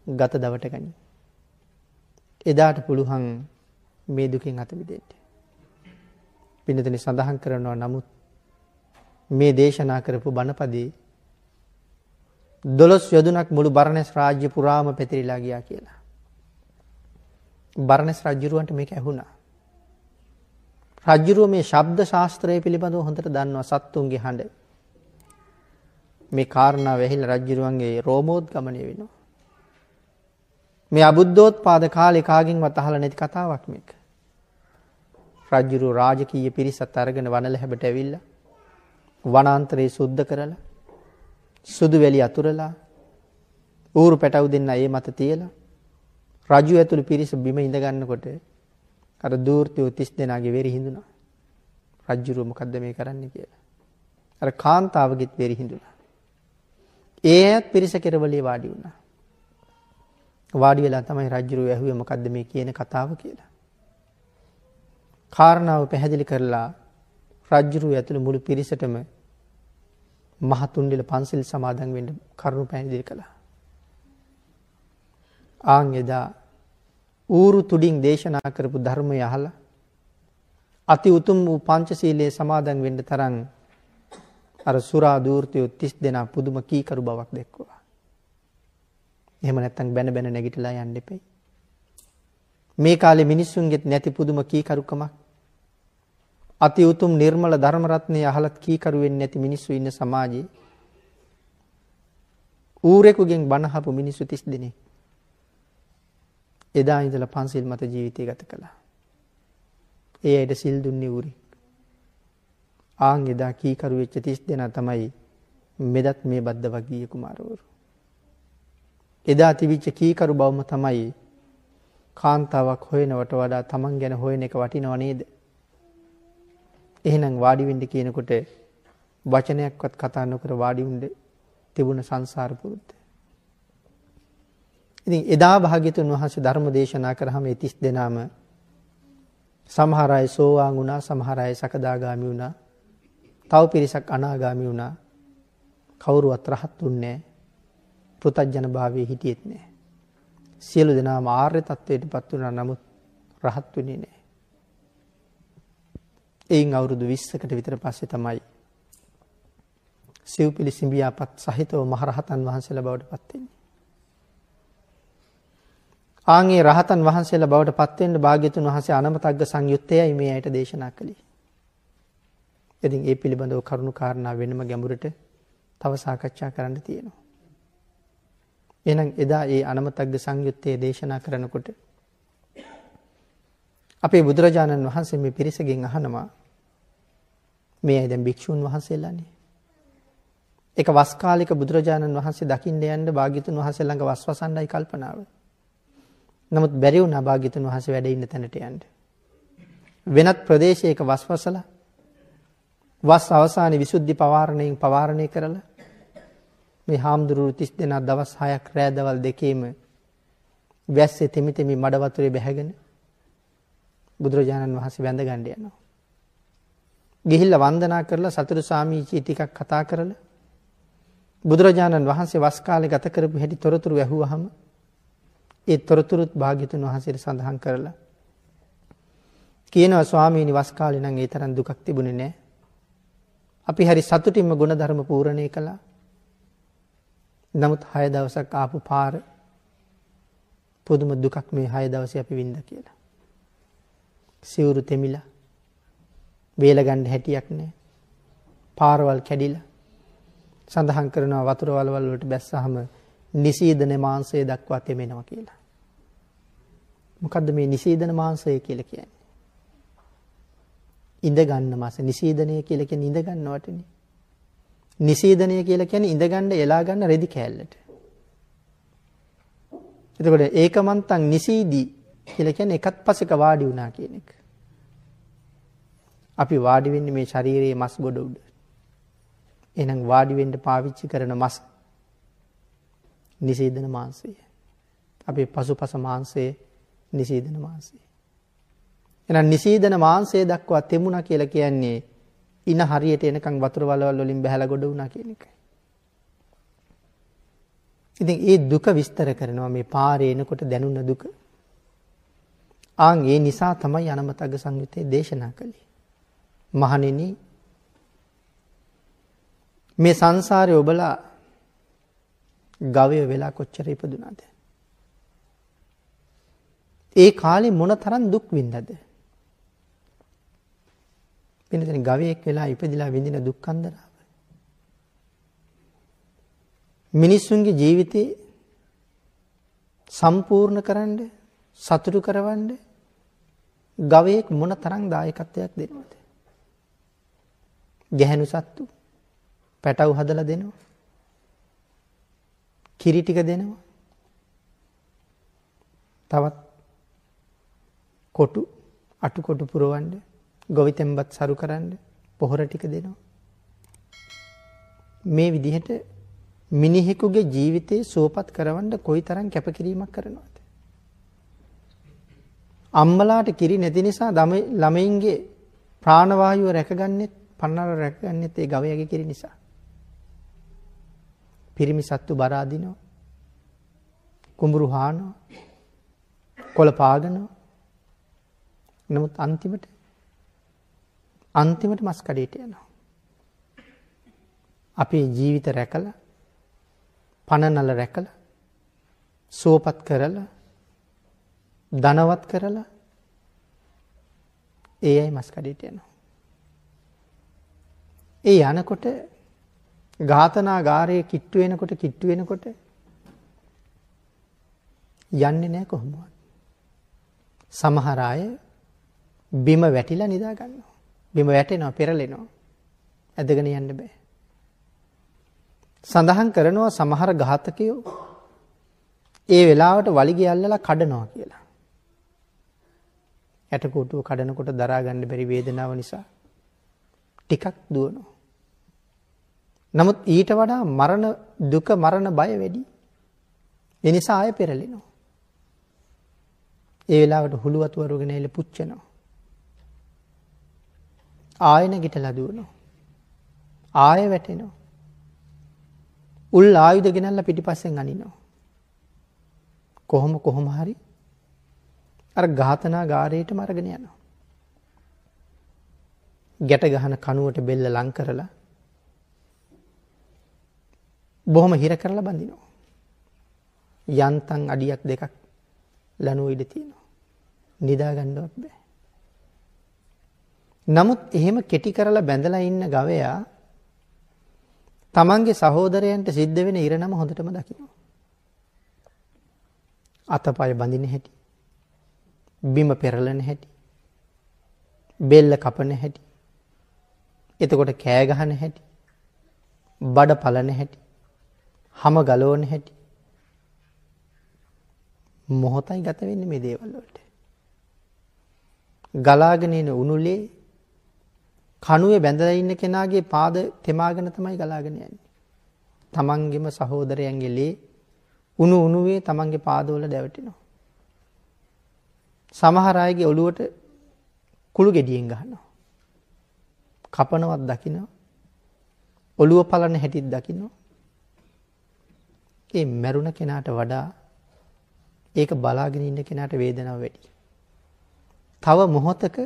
ගත දවට ගනි. එදාට පුළුවන් මේ දුකෙන් අත මිදෙන්න. පින්නතනේ සඳහන් කරනවා නමුත් මේ දේශනා කරපු බණපදේ 12 යොදුනක් මුළු බරණැස් රාජ්‍ය පුරාම පැතිරිලා ගියා කියලා. බරණැස් රජුරවන්ට මේක ඇහුණා. රජුරුව මේ ශබ්ද ශාස්ත්‍රය පිළිබඳව හොඳට දන්නවා සත්තුන්ගේ හඬ. මේ කාරණාව ඇහිලා රජුරුවන්ගේ රෝමෝද්ගමණය වෙනවා. මේ අබුද්ධෝත්පාද කාලේ කාගෙන්වත් අහලා නැති කතාවක් මේක. රජුරුව රාජකීය පිරිසත් අරගෙන වනල හැබට ඇවිල්ලා වනාන්තරේ සුද්ධ කරලා සුදු වැලි අතුරලා ඌරු පැටවු දෙන්න ඒ මත තියලා රජු ඇතුළු පිරිස බිම ඉඳ ගන්නකොට අර දූර්තයෝ 30 දෙනාගේ වෙරි හිඳුණා. රජුරුව මොකද්ද මේ කරන්නේ කියලා. අර කාන්තාවගෙත් වෙරි හිඳුණා. ඒ ඇත් පිරිස කෙරවලේ වාඩි වුණා. වාඩි වෙලා තමයි රජුරුව ඇහුවේ මොකද්ද මේ කියන කතාව කියලා. කාරණාව පැහැදිලි කරලා රජුරුව ඇතුළු මුළු පිරිසටම මහතුන්ඩල පන්සිල් සමාදන් වෙන්න කරුණු පැහැදිලි කළා. ආන් එදා ඌරු තුඩින් දේශනා කරපු ධර්මය අහලා අති උතුම් වූ පංචශීලයේ සමාදන් වෙන්න තරම් අර සුරා දූර්තයෝ 30 දෙනා පුදුම කීකරු බවක් දැක්වුවා. එහෙම නැත්තම් බැන බැන නැගිටලා යන්න එපයි. මේ කාලේ මිනිස්සුන්ගෙත් නැති පුදුම කීකරුකමක් අති උතුම් නිර්මල ධර්ම රත්නය අහලත් කීකරු වෙන්නේ නැති මිනිස්සු ඉන්න සමාජයේ ඌරෙකුගෙන් බණ අහපු මිනිස්සු 30 දෙනෙක් එදා ඉඳලා පන්සිල් මත ජීවිතය ගත කළා. ඒ ඇයිද සිල් දුන්නේ ඌරෙක්. ආන් එදා කීකරු වෙච්ච 30 දෙනා තමයි මෙදත් මේ බද්ද වග්ගීය කුමාරවරු. එදා තිබිච්ච කීකරු බවම තමයි කාන්තාවක් හොයනවට වඩා තමන් ගැන හොයන එක වටිනව නේද? එහෙනම් වාඩි වෙන්න කියනකොට වචනයක්වත් කතා නොකර වාඩි වුණ තිබුණ සංසාර පුරුද්ද. ඉතින් එදා භාග්‍යතුන් වහන්සේ ධර්ම දේශනා කරාම 30 දෙනාම සමහර අය සෝවාන් වුණා, සමහර අය සකදාගාමි වුණා, තව පිරිසක් අනාගාමි වුණා. කවුරුවත් රහත් වුණේ නැහැ. පෘථග්ජන භාවයේ හිටියෙත් නැහැ. සියලු දෙනාම ආර්ය තත්වයටපත් වුණා, නමුත් රහත් වෙන්නේ නැහැ. එයින් අවුරුදු 20කට විතර පස්සේ තමයි සිව්පිලි සිඹියාපත් සහිතව මහරහතන් වහන්සේලා බවට පත් වෙන්නේ. ආන්ගේ රහතන් වහන්සේලා බවට පත් වෙන්න භාග්‍යතුන් වහන්සේ අනමතග්ග සංයුත්තේයි මේ ඇයට දේශනා කළේ. ඉතින් ඒ පිළිබඳව කරුණු කාරණා වෙනම ගැඹුරට තව සාකච්ඡා කරන්න තියෙනවා. එහෙනම් එදා ඒ අනමතග්ග සංයුත්තේ දේශනා කරනකොට අපේ බුදුරජාණන් වහන්සේ මේ පිරිසගෙන් අහනවා මේ අය දැන් භික්ෂුන් වහන්සේලානේ. ඒක වස් කාලික බුදුරජාණන් වහන්සේ දකින්න යන්න භාග්‍යතුන් වහන්සේ ළඟ වස්වසන්නයි කල්පනාව. නමුත් බැරි වුණා භාග්‍යතුන් වහන්සේ වැඩ ඉන්න තැනට යන්න. වෙනත් ප්‍රදේශයක වස්වසලා වස් අවසානයේ විසුද්ධි පවාරණයෙන් පවාරණය කරලා මේ හාමුදුරුවෝ 30 දෙනා දවස් 6ක් රෑ දවල් දෙකේම වැස්සේ තෙමි තෙමි මඩ වතුරේ බැහැගෙන බුදුරජාණන් වහන්සේ වැඳ ගන්න යනවා. ගිහිල්ලා වන්දනා කරලා සතුරු සාමීචී ටිකක් කතා කරලා බුදුරජාණන් වහන්සේ වස් කාලේ ගත කරපු හැටි තොරතුරු ඇහුවාම ඒ තොරතුරුත් භාග්‍යතුන් වහන්සේට සඳහන් කරලා කියනවා ස්වාමීනි වස් කාලේ නම් ඒ තරම් දුකක් තිබුණේ නැහැ. අපි හරි සතුටින්ම ගුණධර්ම පූර්ණේ කළා. නමුත් 6 දවසක් ආපු පාර පුදුම දුකක් මේ 6 දවසේ අපි වින්දා කියලා. සිවුරු තෙමිලා වේල ගන්න හැටියක් නැහැ. පාරවල් කැඩිලා සඳහන් කරනවා වතුර වලවල් වලට බැස්සහම නිසීදන මාංශය දක්වා තෙමෙනවා කියලා. මොකද්ද මේ නිසීදන මාංශය කියලා කියන්නේ? ඉඳ ගන්න මාස නිසීදනය කියලා කියන්නේ ඉඳ ගන්නවටනේ. නිසීදනය කියලා කියන්නේ ඉඳ ගන්න එලා ගන්න රෙදි කෑල්ලට. එතකොට ඒකමන්තං නිසීදී කියලා කියන්නේ එකත් පසෙක වාඩි වුණා කියන එක. අපි වාඩි වෙන්නේ මේ ශරීරයේ මස් ගොඩ උඩ. එහෙනම් වාඩි වෙන්න පාවිච්චි කරන මස් නිසීදන මාංශය. අපේ පසුපස මාංශයේ නිසීදන මාංශය. එහෙනම් නිසීදන මාංශය දක්වා තෙමුණා කියලා කියන්නේ ඉන හරියට එනකන් වතුර වලවල් වලින් බහැලා ගොඩ වුණා කියන එකයි. ඉතින් ඒ දුක විස්තර කරනවා මේ පාරේ එනකොට දැනුණ දුක. ආන් ඒ නිසා තමයි අනමතග්ග සංයුත්තේ දේශනා කළේ. මහණෙනි මේ සංසාරේ ඔබලා ගවය වෙලා කොච්චර ඉපදුනාද? ඒ කාලේ මොන තරම් දුක් විඳද? වෙනතන ගවයෙක් වෙලා ඉපදිලා විඳින දුක් අන්දරාව. මිනිස්සුන්ගේ ජීවිතේ සම්පූර්ණ කරන්න, සතුටු කරවන්න ගවයෙක් මොන තරම් දායකත්වයක් දෙනවද? ගැහැණු සත්තු පැටව හදලා දෙනවා. කිරි ටික දෙනවා. තවත් කොටු අටු කොටු පුරවන්න, ගොවිතැන්පත් සරු කරන්න පොහොර ටික දෙනවා. මේ විදිහට මිනිහෙකුගේ ජීවිතේ සුවපත් කරවන්න කොයිතරම් කැපකිරීමක් කරනවද? අම්මලාට කිරි නැති නිසා ළමයින්ගේ ප්‍රාණවායුව රැකගන්නෙත්, පන්නර රැකගන්නෙත් ඒ ගවයාගේ කිරි නිසා. පිරිමි සත්තු බර අදිනවා, කුඹුරු හානවා, කොළ පාගනවා. නමුත් අන්තිමට මස් කඩේට යනවා. අපේ ජීවිත රැකලා, පණනල රැකලා, සුවපත් කරලා, ධනවත් කරලා ඒ අය මස් කඩේට යනවා. ඒ යනකොට ඝාතනාගාරයේ කිට්ටු වෙනකොට යන්නේ නැහැ කොහොමවත්. සමහර අය බිම වැටිලා නිදා ගන්නවා. බිම වැටෙනවා, පෙරලෙනවා. ඇදගෙන යන්න බෑ. සඳහන් කරනවා සමහර ඝාතකයෝ ඒ වෙලාවට වලිගය අල්ලලා කඩනවා කියලා. ඇටකොටුව කඩනකොට දරා ගන්න බැරි වේදනාව නිසා ටිකක් දුවනවා. නමුත් ඊට වඩා මරණ දුක, මරණ බය වැඩි. ඒ නිසා ආයෙ පෙරලෙනවා. ඒ වෙලාවට හුළු වතු වරුගෙන එල පුච්චනවා. ආයෙ නැගිටලා දුවනවා. ආයෙ වැටෙනවා. උල් ආයුධ ගෙනල්ලා පිටිපස්සෙන් අනිනවා. කොහොම හරි අර ඝාතනාගාරයටම අරගෙන යනවා. ගැට ගහන කණුවට බෙල්ල ලං කරලා බොහොම හිර කරලා බඳිනවා. යන්තම් අඩියක් දෙකක් ලනුව ඉඳ තියෙනවා. නිදා ගන්නවත් බෑ. නමුත් එහෙම කෙටි කරලා බැඳලා ඉන්න ගවයා තමන්ගේ සහෝදරයන්ට සිද්ධ වෙන ඉරණම හොඳටම දකිනවා. අතපය බඳින හැටි, බිම පෙරලන හැටි, බෙල්ල කපන හැටි, එතකොට කෑ ගහන හැටි, බඩ පලන හැටි, හම ගලවන හැටි මොහොතයි ගත වෙන්නේ මේ දේවල් වලට. ගලාගෙන එන උණුලේ කණුවේ බැඳලා ඉන්න කෙනාගේ පාද තෙමාගෙන තමයි ගලාගෙන යන්නේ. තමන්ගේම සහෝදරයන්ගේ ලේ උණුවේ තමන්ගේ පාදවල දැවටෙනවා. සමහර අයගේ ඔළුවට කුළු ගෙඩියෙන් ගහනවා. කපනවත් දකිනවා. ඔළුව පලන හැටිත් දකිනවා. ඒ මැරුණ කෙනාට වඩා ඒක බලාගෙන ඉන්න කෙනාට වේදනාව වැඩි. තව මොහොතක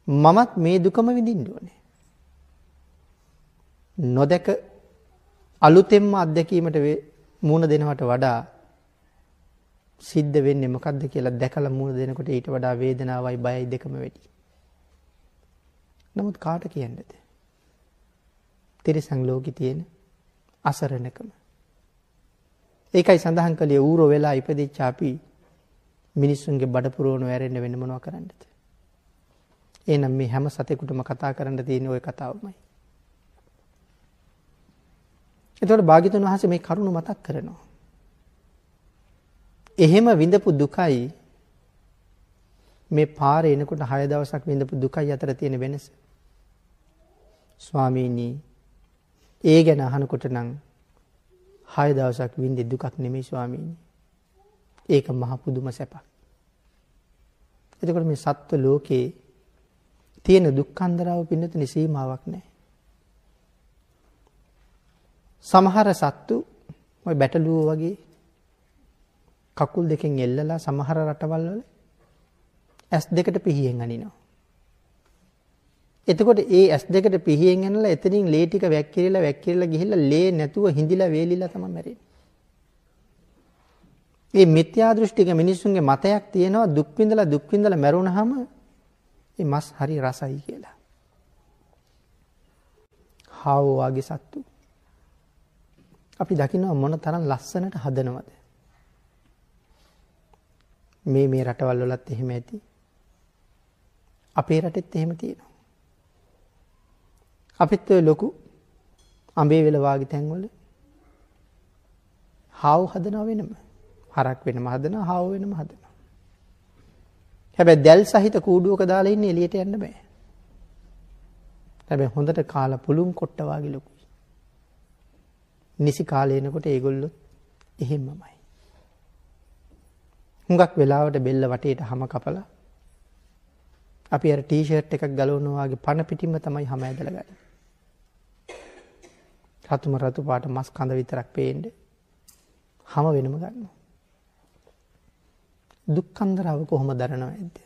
මමත් මේ දුකම විඳින්න ඕනේ. නොදක අලුතෙන්ම අත්දැකීමට මුණ දෙනවට වඩා සිද්ධ වෙන්නේ මොකද්ද කියලා දැකලා මුණ දෙනකොට ඊට වඩා වේදනාවයි බයයි දෙකම වැඩි. නමුත් කාට කියන්නද? තිරිසන් ලෝකේ තියෙන අසරණකම. ඒකයි සඳහන් කළේ ඌරෝ වෙලා ඉපදිච්ච අපි මිනිස්සුන්ගේ බඩ පුරවන වැරෙන්න වෙන මොනවා කරන්නද? එහෙනම් මේ හැම සතෙකුටම කතා කරන්න තියෙන ওই කතාවමයි. එතකොට භාග්‍යතුන් වහන්සේ මේ කරුණ මතක් කරනවා. එහෙම විඳපු දුකයි මේ පාරේ එනකොට 6 දවසක් විඳපු දුකයි අතර තියෙන වෙනස. ස්වාමීනි, ඒ ගැන අහනකොට නම් 6 දවසක් විඳි දුකක් නෙමෙයි ස්වාමීනි. ඒක මහ පුදුම සැපක්. එතකොට මේ සත්ව ලෝකේ තියෙන දුක්ඛන්දරාව පින්නතුනි සීමාවක් නැහැ. සමහර සත්තු ඔය බැටළුව වගේ කකුල් දෙකෙන් එල්ලලා සමහර රටවල් වල S2කට පිහියෙන් අනිනවා. එතකොට ඒ S2කට පිහියෙන් ඇනලා එතනින් ලේ ටික වැක්කිරිලා ගිහිල්ලා ලේ නැතුව හිඳිලා වේලිලා තමයි මැරෙන්නේ. මේ මිත්‍යා දෘෂ්ටික මිනිස්සුන්ගේ මතයක් තියෙනවා දුක් විඳලා මැරුණාම මේ මස් හරි රසයි කියලා. හාවෝ වගේ සත්තු. අපි දකිනවා මොන තරම් ලස්සනට හදනවද. මේ රටවල් වලත් එහෙම ඇති. අපේ රටෙත් එහෙම තියෙනවා. අපිත් ඔය ලොකු අඹේ වෙල වාගේ තැන්වල හාව හදනවා වෙනම. හරක් වෙනම හදනවා, හාව වෙනම හදනවා. හැබැයි දැල් සහිත කූඩුවක දාලා ඉන්නේ එළියට යන්න බෑ. හැබැයි හොඳට කාලා පුළුන් කොට්ට වාගේ ලොකුයි. නිසි කාලේ එනකොට ඒගොල්ලෝ එහෙමමයි. හුඟක් වෙලාවට බෙල්ල වටේට හැම කපලා අපි අර ටී-ෂර්ට් එකක් ගලවනවා වගේ පණ පිටින්ම තමයි හැම ඇදලා ගන්නේ. රතු පාට මස් කඳ විතරක් පේන්නේ. හැම වෙනම ගන්නවා. දුක්ඛන්දරව කොහොම දරනවද?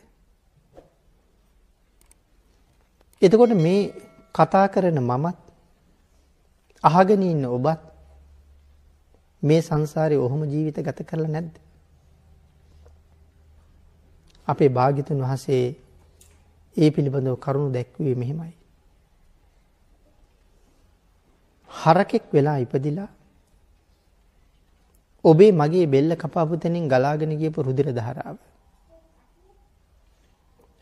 එතකොට මේ කතා කරන මමත් අහගෙන ඉන්න ඔබත් මේ සංසාරේ ඔහොම ජීවිත ගත කරලා නැද්ද? අපේ භාග්‍යතුන් වහන්සේ ඒ පිළිබඳව කරුණු දැක්වුවේ මෙහෙමයි. හරකෙක් වෙලා ඉපදිලා ඔබේ මගේ බෙල්ල කපාපු තැනින් ගලාගෙන ගියපු රුධිර ධාරාව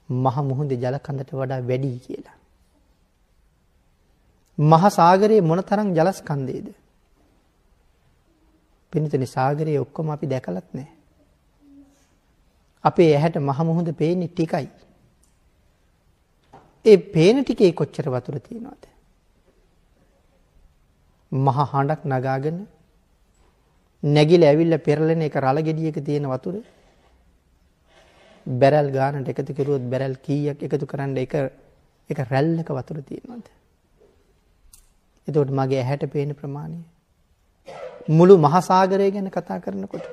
මහ මුහුදේ ජල කඳට වඩා වැඩි කියලා. මහ සාගරයේ මොනතරම් ජලස්කන්ධයේද? පින්තුනි සාගරයේ ඔක්කොම අපි දැකලත් නැහැ. අපේ ඇහැට මහ මුහුද පේන්නේ ටිකයි. ඒ පේන ටිකේ කොච්චර වතුර තියෙනවද? මහ හඬක් නගාගෙන නැගිලා ඇවිල්ලා පෙරලෙන එක රළ ගෙඩියක තියෙන වතුර බැරල් ගානට එකතු කරුවොත් බැරල් කීයක් එකතු කරන්න එක රැල්ලක වතුර තියෙනවද? එතකොට මගේ ඇහැට පේන ප්‍රමාණය මුළු මහා සාගරය ගැන කතා කරනකොට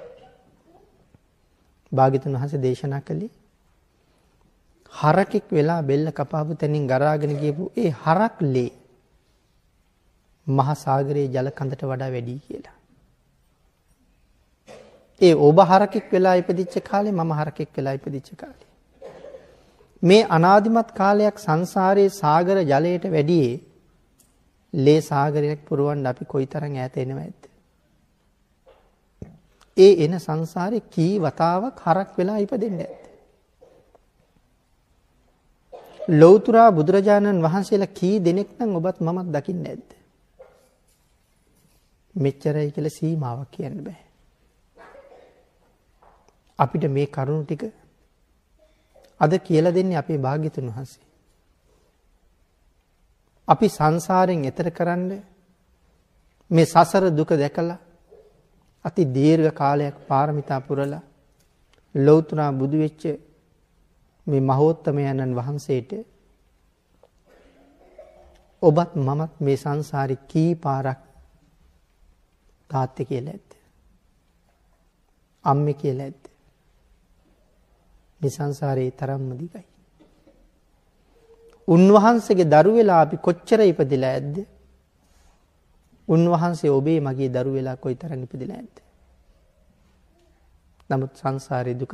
භාග්‍යතුන් වහන්සේ දේශනා කළේ හරකෙක් වෙලා බෙල්ල කපාපු තැනින් ගරාගෙන ගියපු ඒ හරක් ලේ මහා සාගරයේ ජල කඳට වඩා වැඩි කියලා. ඒ ඔබ හරකෙක් වෙලා ඉපදිච්ච කාලේ මම හරකෙක් වෙලා ඉපදිච්ච කාලේ මේ අනාදිමත් කාලයක් සංසාරයේ සාගර ජලයට වැඩියේ ලේ සාගරයක් පුරවන්න අපි කොයිතරම් ඈත එනවද? ඒ එන සංසාරේ කී වතාවක් හරක් වෙලා ඉපදෙන්නේ නැද්ද? ලෞතර බුදුරජාණන් වහන්සේලා කී දෙනෙක් නම් ඔබත් මමත් දකින්නේ නැද්ද? මෙච්චරයි කියලා සීමාවක් කියන්න බෑ. අපිට මේ කරුණු ටික අද කියලා දෙන්නේ අපේ භාග්‍යතුන් වහන්සේ. අපි සංසාරයෙන් එතර කරන්න මේ සසර දුක දැකලා අති දීර්ඝ කාලයක් පාරමිතා පුරලා ලෞතර බුදු වෙච්ච මේ මහෝත්තමයන්න් වහන්සේට ඔබත් මමත් මේ සංසාරේ කී පාරක් තාත්තේ කියලා ඇද්ද? අම්මේ කියලා ඇද්ද? මේ සංසාරේ තරම්ම දිගයි. උන්වහන්සේගේ දරු වෙලා අපි කොච්චර ඉපදිලා ඇද්ද? උන්වහන්සේ ඔබේ මගේ දරු වෙලා කොයිතරම් ඉපදිලා ඇද්ද? නමුත් සංසාරේ දුක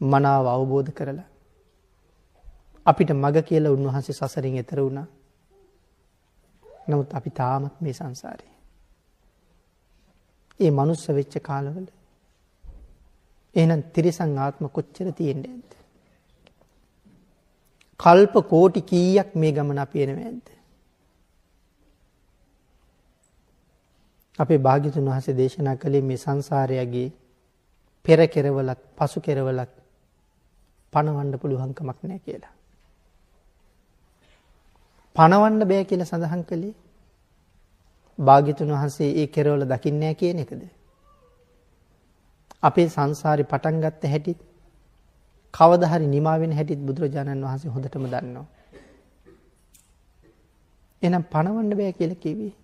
මනාව අවබෝධ කරලා අපිට මග කියලා උන්වහන්සේ සසරින් එතර වුණා. නමුත් අපි තාමත් මේ සංසාරේ ඒ මනුස්ස වෙච්ච කාලවල එහෙනම් තිරිසන් ආත්ම කොච්චර තියෙන්නේ නැද්ද? කල්ප කෝටි කීයක් මේ ගමන අපි එනව ඇද්ද? අපේ භාග්‍යතුන් වහන්සේ දේශනා කළේ මේ සංසාරයගේ පෙර කෙරවලත් පසු කෙරවලත් පණවන්න පුළුවන් කමක් නැහැ කියලා. පණවන්න බෑ කියලා සඳහන් කළේ භාග්‍යතුන් වහන්සේ ඒ කෙරවල දකින්නේ නැහැ කියන එකද? අපේ සංසාරේ පටන් ගත්ත හැටිත් කවදා හරි නිමා වෙන හැටිත් බුදුරජාණන් වහන්සේ හොඳටම දන්නවා. එහෙනම් පණවන්න බෑ කියලා කිව්වේ.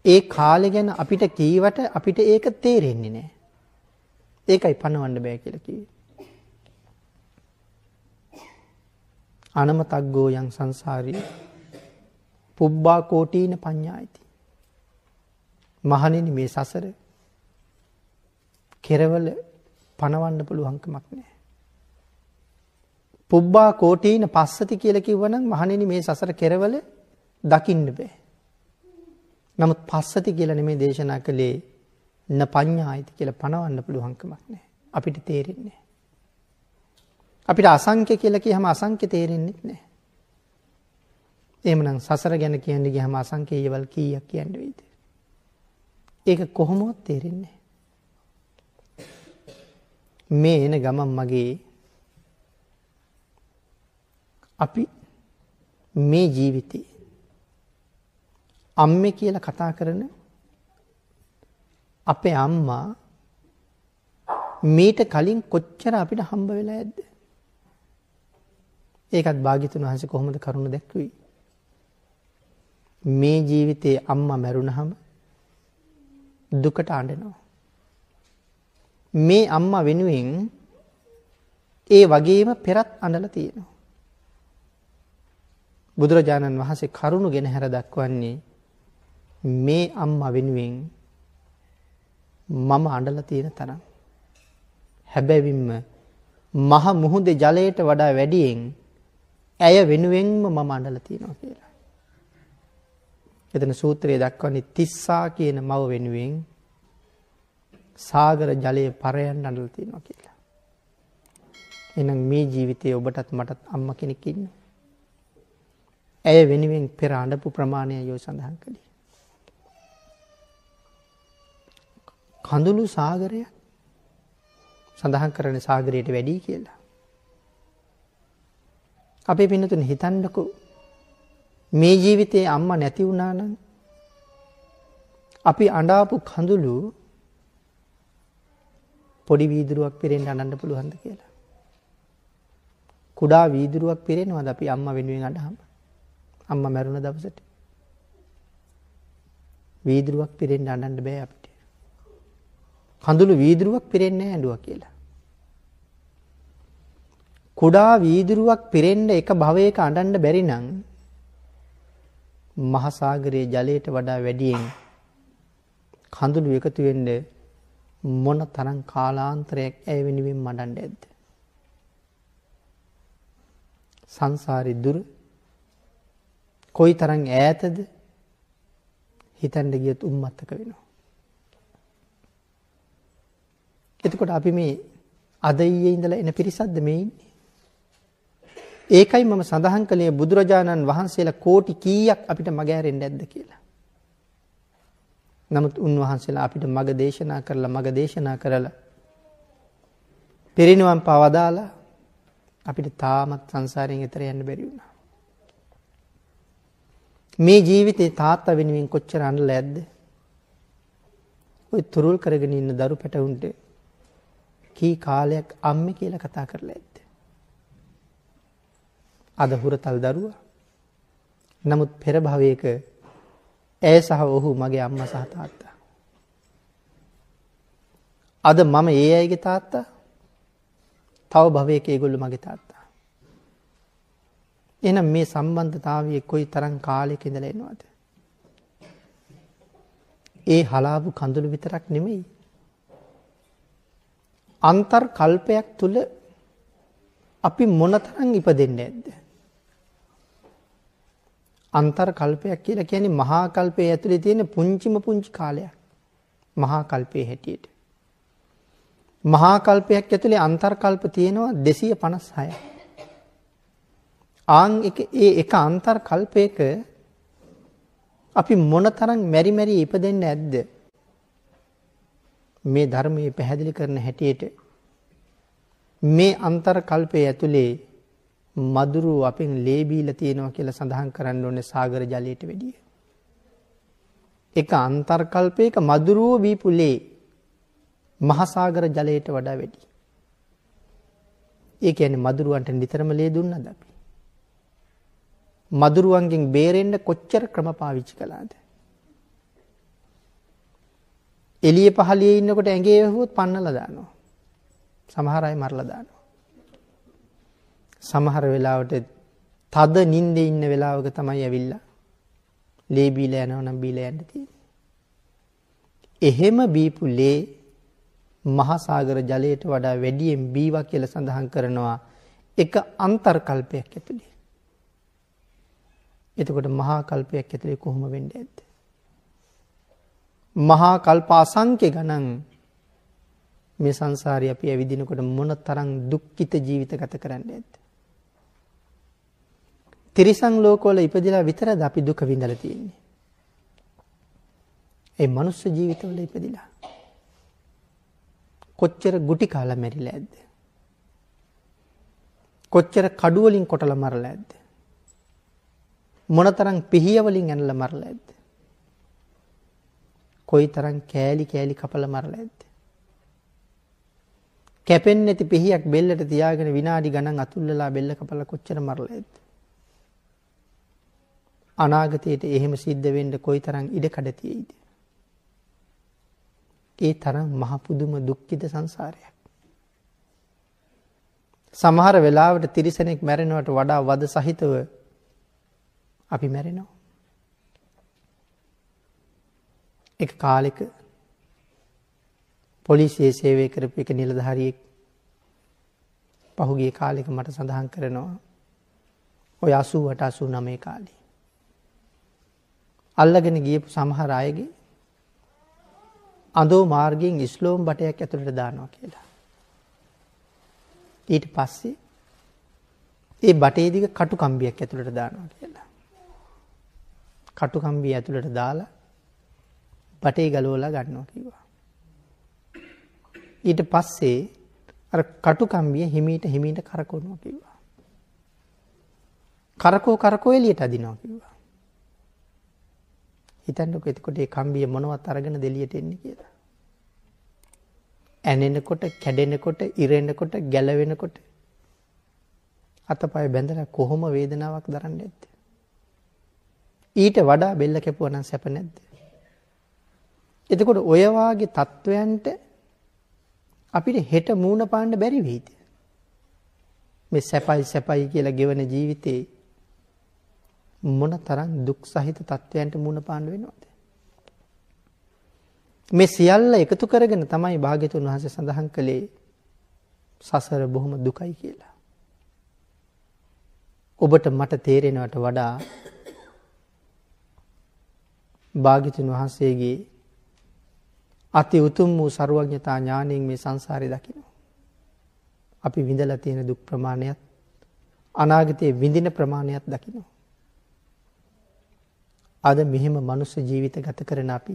ඒ කාලේ ගැන අපිට කීවට අපිට ඒක තේරෙන්නේ නැහැ. ඒකයි පණවන්න බෑ කියලා කිව්වේ. අනමතග්ගෝ යං සංසාරී පුබ්බා කෝටීන පඤ්ඤායිති. මහණෙනි මේ සසර කෙරවල පණවන්න පුළුවන් කමක් නැහැ. පුබ්බා කෝටීන පස්සති කියලා කිව්වනම් මහණෙනි මේ සසර කෙරවල දකින්න බෑ. නමුත් පස්සති කියලා නෙමෙයි දේශනා කළේ න පඤ්ඤායිති කියලා පණවන්න පුළුවන් කමක් නැහැ. අපිට තේරෙන්නේ නැහැ. අපිට අසංඛ්‍ය කියලා කියහම අසංඛ්‍ය තේරෙන්නේ නැහැ. එහෙමනම් සසර ගැන කියන්න ගියහම අසංඛ්‍ය ඊවල් කීයක් කියන්න වෙයිද? ඒක කොහොමවත් තේරෙන්නේ නැහැ. මේ එන ගමන් මගේ අපි මේ ජීවිතේ අම්මේ කියලා කතා කරන අපේ අම්මා මීට කලින් කොච්චර අපිට හම්බ වෙලා ඇද්ද? ඒකත් භාග්‍යතුන් වහන්සේ කොහොමද කරුණ දැක්ුවේ? මේ ජීවිතේ අම්මා මැරුණහම දුකට අඬනවා. මේ අම්මා වෙනුවෙන් ඒ වගේම පෙරත් අඬලා තියෙනවා. බුදුරජාණන් වහන්සේ කරුණ ගෙන හැර දක්වන්නේ මේ අම්මා වෙනුවෙන් මම අඬලා තියෙන තරම්. හැබැවින්ම මහ මුහුදේ ජලයට වඩා වැඩියෙන් ඇය වෙනුවෙන්ම මම අඬලා තියෙනවා කියලා. එතන සූත්‍රයේ දක්වන්නේ තිස්සා කියන මව වෙනුවෙන් සාගර ජලයේ පරයන් අඬලා තියෙනවා කියලා. එහෙනම් මේ ජීවිතයේ ඔබටත් මටත් අම්මා කෙනෙක් ඉන්නවා. ඇය වෙනුවෙන් පෙර අඬපු ප්‍රමාණය යෝ සඳහන් කළේ. කඳුළු සාගරය සඳහන් කරන සාගරයට වැඩි කියලා. අපේ පින්නතුනේ හිතන්නකෝ මේ ජීවිතේ අම්මා නැති වුණා නම් අපි අඬාපු කඳුළු පොඩි වීදුරුවක් පිරෙන්න අඬන්න පුළුවන්ද කියලා. කුඩා වීදුරුවක් පිරෙනවද අපි අම්මා වෙනුවෙන් අඬහම? අම්මා මැරුණ දවසට වීදුරුවක් පිරෙන්න අඬන්න බෑ අපිට. කඳුළු වීදුරුවක් පිරෙන්නේ නැහැ ඇඬුවා කියලා. කුඩා වීදුරුවක් පිරෙන්න එක භවයක අඬන්න බැරි නම් මහා සාගරයේ ජලයට වඩා වැඩියෙන් කඳුළු එකතු වෙන්න මොන තරම් කාලාන්තරයක් ඇය වෙනුවෙන් මඩන්න ඇද්ද? සංසාරේ දුර කොයි තරම් ඈතද හිතන්න ගියොත් උම්මත්තක වෙනවා. එතකොට අපි මේ අද ඊයේ ඉඳලා එන පිරිසක්ද මේ ඉන්නේ? ඒකයි මම සඳහන් කළේ බුදුරජාණන් වහන්සේලා කෝටි කීයක් අපිට මග ඇරෙන්න ඇද්ද කියලා. නමුත් උන්වහන්සේලා අපිට මග දේශනා කරලා පිරිනිවන් පවදාලා අපිට තාමත් සංසාරයෙන් එතර යන්න බැරි වුණා. මේ ජීවිතේ තාත්තා වෙනුවෙන් කොච්චර අඬලා ඇද්ද? ඔය තුරුල් කරගෙන ඉන්න දරු පැටවුන්ට කී කාලයක් අම්මේ කියලා කතා කරලා ඇද්ද? අද හුරතල් දරුවා. නමුත් පෙර භවයක ඇය සහ ඔහු මගේ අම්මා සහ තාත්තා. අද මම ඒ අයගේ තාත්තා. තව භවයක ඒගොල්ලෝ මගේ තාත්තා. එහෙනම් මේ සම්බන්ධතාවයේ කොයි තරම් කාලයක ඉඳලා එනවද? ඒ හලාපු කඳුළු විතරක් නෙමෙයි. අන්තර් කල්පයක් තුල අපි මොනතරම් ඉපදෙන්නේ නැද්ද? අන්තර් කල්පයක් කියලා කියන්නේ මහා කල්පයේ ඇතුලේ තියෙන පුංචිම පුංචි කාලයක්. මහා කල්පයේ හැටියට. මහා කල්පයක් ඇතුලේ අන්තර් කල්ප තියෙනවා 256ක්. එක අන්තර් කල්පයක අපි මොනතරම් මෙරි මෙරි ඉපදෙන්නේ නැද්ද? මේ ධර්මයේ පැහැදිලි කරන හැටියට මේ අන්තර් කල්පයේ ඇතුලේ මදුරු අපෙන් ලේ බීලා තියෙනවා කියලා සඳහන් කරන්න ඕනේ සාගර ජලයට වැඩිය. එක අන්තර් කල්පයක මදුරුව බීපු ලේ මහා සාගර ජලයට වඩා වැඩි. ඒ කියන්නේ මදුරුවන්ට නිතරම ලේ දුන්නද අපි? මදුරුවන්ගෙන් බේරෙන්න කොච්චර ක්‍රම පාවිච්චි කළාද? එළිය පහළියේ ඉන්නකොට ඇඟේ වැහුවොත් පන්නලා දානවා. සමහර අය මරලා දානවා. සමහර වෙලාවට තද නිින්දේ ඉන්න වෙලාවක තමයි ඇවිල්ලා ලේ බීලා යනවා නම් බීලා යන්න තියෙන්නේ. එහෙම බීපු ලේ මහා සාගර ජලයට වඩා වැඩියෙන් බීවා කියලා සඳහන් කරනවා එක අන්තර්කල්පයක් ඇතුලේ. එතකොට මහා කල්පයක් ඇතුලේ කොහොම වෙන්නේ ඇද්ද? මහා කල්ප අසංඛ්‍ය ගණන් මේ සංසාරේ අපි ඇවිදිනකොට මොන තරම් දුක්ඛිත ජීවිත ගත කරන්නේ ඇද්ද? තිරිසන් ලෝකවල ඉපදිලා විතරද අපි දුක විඳලා තියෙන්නේ? ඒ මනුස්ස ජීවිතවල ඉපදිලා කොච්චර ගුටි කාලා මැරිලා ඇද්ද? කොච්චර කඩු වලින් කොටලා මරලා ඇද්ද? මොනතරම් පිහිය වලින් ඇනලා මරලා ඇද්ද? කොයිතරම් කෑලි කෑලි කපලා මරලා ඇද්ද? කැපෙන්නේ නැති පිහියක් බෙල්ලට තියාගෙන විනාඩි ගණන් අතුල්ලලා බෙල්ල කපලා කොච්චර මරලා ඇද්ද? අනාගතයේට එහෙම සිද්ධ වෙන්න කොයිතරම් ඉඩ කඩ තියෙයිද? ඒ තරම් මහ පුදුම දුක්ඛිත සංසාරයක්. සමහර වෙලාවට තිරිසනෙක් මැරෙනවට වඩා වද සහිතව අපි මැරෙනවා. එක කාලෙක පොලිසියේ සේවය කරපු එක නිලධාරියෙක් පහුගිය කාලෙක මට සඳහන් කරනවා ඔය 88 89 කාලේ අල්ලගෙන ගියපු සමහර අයගේ අඳෝ මාර්ගයෙන් ඉස්ලෝම් බටයක් ඇතුළට දානවා කියලා. ඊට පස්සේ ඒ බටේ දිග කටු කම්බියක් ඇතුළට දානවා කියලා. කටු කම්බිය ඇතුළට දාලා බටේ ගලවලා ගන්නවා කිව්වා. ඊට පස්සේ අර කටු කම්බිය හිමීට කරකවනවා කිව්වා. කරකෝ එළියට අදිනවා කිව්වා. හිතන්නකො එතකොට ඒ කම්බිය මොනවත් අරගෙන දෙලියට එන්නේ කියලා. ඇනෙනකොට, කැඩෙනකොට, ඉරෙනකොට, ගැලවෙනකොට අතපය බැඳලා කොහොම වේදනාවක් දරන්නේ නැද්ද? ඊට වඩා බෙල්ල කැපුවා නම් සැප නැද්ද? එතකොට ඔය වාගේ තත්වයන්ට අපිට හෙට මූණ පාන්න බැරි වෙයිද? මේ සැපයි කියලා ගෙවන ජීවිතේ මොන තරම් දුක් සහිත තත්වයන්ට මුණ පාන්න වෙනවද? මේ සියල්ල එකතු කරගෙන තමයි භාග්‍යතුන් වහන්සේ සඳහන් කළේ සසර බොහොම දුකයි කියලා. ඔබට මට තේරෙනවට වඩා භාග්‍යතුන් වහන්සේගේ අති උතුම් වූ ਸਰවඥතා ඥාණයෙන් මේ සංසාරේ දකිනවා. අපි විඳලා තියෙන දුක් ප්‍රමාණයත් අනාගතයේ විඳින ප්‍රමාණයත් දකිනවා. අද මෙහෙම මනුස්ස ජීවිත ගත කරන අපි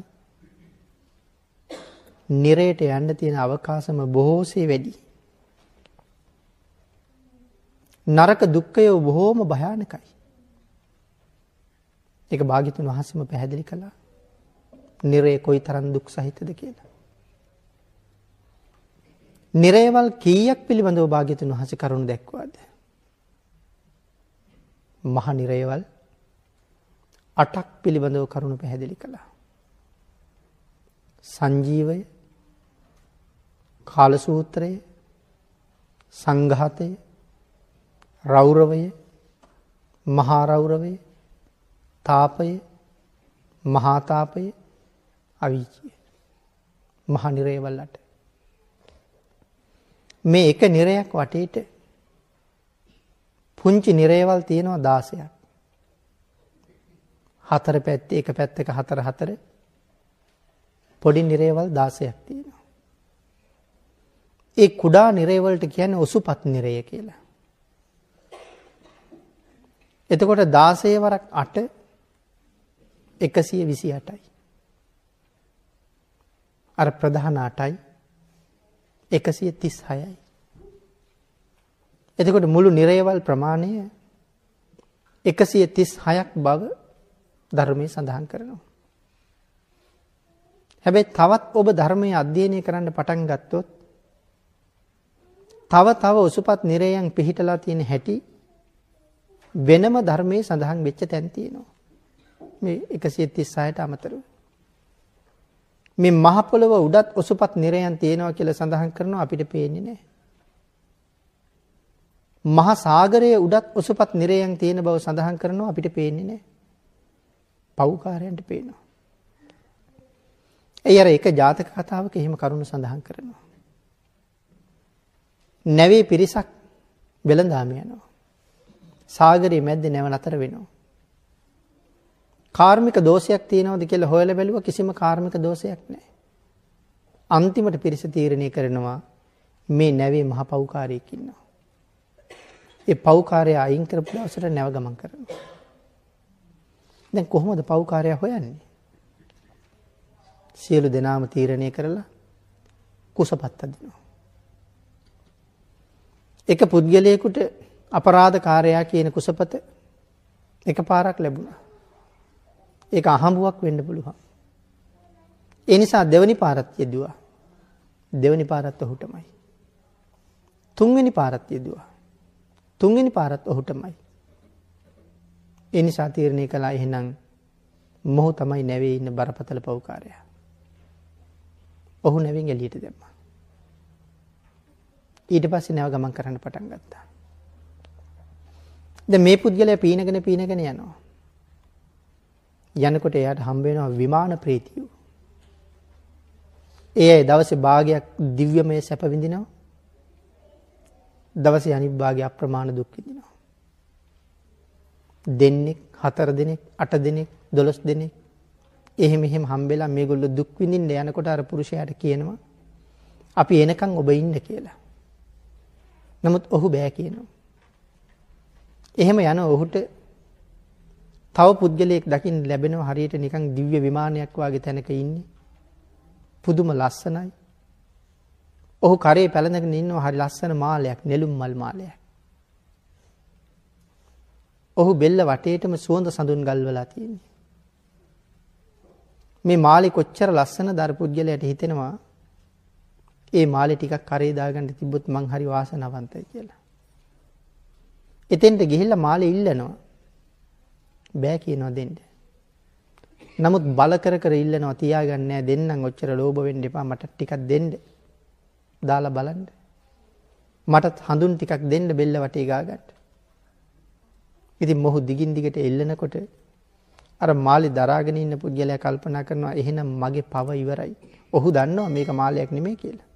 නිරයට යන්න තියෙන අවකාශම බොහෝසේ වැඩි. නරක දුක්ඛය බොහෝම භයානකයි. ඒක භාග්‍යතුන් වහන්සේම පැහැදිලි කළා. නිරය කොයිතරම් දුක් සහිතද කියලා. නිරයවල් කීයක් පිළිබඳව භාග්‍යතුන් වහන්සේ කරුණ දැක්වාද? මහ නිරයවල් 8ක් පිළිබඳව කරුණු පැහැදිලි කළා. සංජීවය, කාලසූත්‍රය, සංඝාතය, රෞරවය, මහා රෞරවය, තාපය, මහා තාපය, අවීචිය. මහ නිරයවල් 8. මේ එක නිරයක් වටේට පුංචි නිරයවල් තියෙනවා 16ක්. හතර පැත්තේ එක පැත්තක හතර පොඩි නිරයවල් 16ක් තියෙනවා. ඒ කුඩා නිරයවලට කියන්නේ ඔසුපත් නිරය කියලා. එතකොට 16 වරක් 8 128යි. අර ප්‍රධාන 8යි 136යි. එතකොට මුළු නිරයවල් ප්‍රමාණය 136ක් බව ධර්මයේ සඳහන් කරනවා. හැබැයි තවත් ඔබ ධර්මයේ අධ්‍යයනය කරන්න පටන් ගත්තොත් තව ඔසුපත් නිරයන් පිහිටලා තියෙන හැටි වෙනම ධර්මයේ සඳහන් වෙච්ච තැන් තියෙනවා. මේ 136ට අමතරව මේ මහ පොළව උඩත් ඔසුපත් නිරයන් තියෙනවා කියලා සඳහන් කරනවා අපිට පේන්නේ නැහැ. මහා සාගරයේ උඩත් ඔසුපත් නිරයන් තියෙන බව සඳහන් කරනවා අපිට පේන්නේ නැහැ. පව්කාරයන්ට පේනවා. ඒ අර එක ජාතක කතාවක එහෙම කරුණු සඳහන් කරනවා. නැවේ පිරිසක් වෙළඳාම යනවා. සාගරයේ මැද්දේ නැව නතර වෙනවා. කාර්මික දෝෂයක් තියෙනවද කියලා හොයලා බැලුවා කිසිම කාර්මික දෝෂයක් නැහැ. අන්තිමට පිරිස තීරණය කරනවා මේ නැවේ මහ පව්කාරයෙක් ඉන්නවා. ඒ පව්කාරයා අයින් කරපු දවසට නැව ගමන් කරනවා. දැන් කොහොමද පව්කාරයා හොයන්නේ? සියලු දෙනාම තීරණය කරලා කුසපත් අදිනවා. එක පුද්ගලයෙකුට අපරාධකාරයා කියන කුසපත එකපාරක් ලැබුණා. ඒක අහඹුවක් වෙන්න පුළුවන්. ඒ නිසා දෙවනි පාරත් යෙදුවා. දෙවනි පාරත් ඔහුටමයි. තුන්වෙනි පාරත් යෙදුවා. තුන්වෙනි පාරත් ඔහුටමයි. ඒ නිසා තීරණය කළා එහෙනම් මොහු තමයි නැවේ ඉන්න බරපතල පව්කාරයා. ඔහු නැවෙන් එළියට දැම්මා. ඊට පස්සේ නැව ගමන් කරන්න පටන් ගත්තා. දැන් මේ පුද්ගලයා පීනගෙන යනවා. යනකොට එයාට හම්බ වෙනවා විමාන ප්‍රීතිය. ඒ දවසේ භාගයක් දිව්‍යමය සැප විඳිනවා. දවසේ අනිත් භාගය අප්‍රමාණ දුක් විඳිනවා. දෙන්නෙක්, 4 දෙනෙක්, 8 දෙනෙක්, 12 දෙනෙක් එහෙම හම්බෙලා මේගොල්ලෝ දුක් විඳින්න යනකොට අර පුරුෂයාට කියනවා අපි එනකන් ඔබ ඉන්න කියලා. නමුත් ඔහු බෑ කියනවා. එහෙම යන ඔහුට තව පුද්ගලයෙක් දකින්න ලැබෙනවා හරියට නිකන් දිව්‍ය විමානයක් වගේ තැනක ඉන්නේ. පුදුම ලස්සනයි. ඔහු කරේ පැලඳගෙන ඉන්නවා හරි ලස්සන මාලයක්, නෙළුම් මල් මාලයක්. ඔහු බෙල්ල වටේටම සුවඳ සඳුන් ගල්වලා තියෙන්නේ. මේ මාලේ කොච්චර ලස්සනද අර පුද්ගලයාට හිතෙනවා ඒ මාලේ ටිකක් කරේ දාගන්න තිබ්බොත් මං හරි වාසනාවන්තයි කියලා. එතෙන්ට ගිහිල්ලා මාලේ ඉල්ලනවා. බෑ කියනවා දෙන්න. නමුත් බල කර ඉල්ලනවා තියාගන්න නෑ දෙන්නම් ඔච්චර ලෝභ වෙන්න එපා මට ටිකක් දෙන්න. දාලා බලන්න. මටත් හඳුන් ටිකක් දෙන්න බෙල්ල වටේ ගාගන්න. ඉතින් මොහු දිගින් දිගට එල්ලනකොට අර මාලේ දරාගෙන ඉන්න පුද්ගලයා කල්පනා කරනවා එහෙනම් මගේ පව ඉවරයි. ඔහු දන්නවා මේක මාලයක් නෙමෙයි කියලා.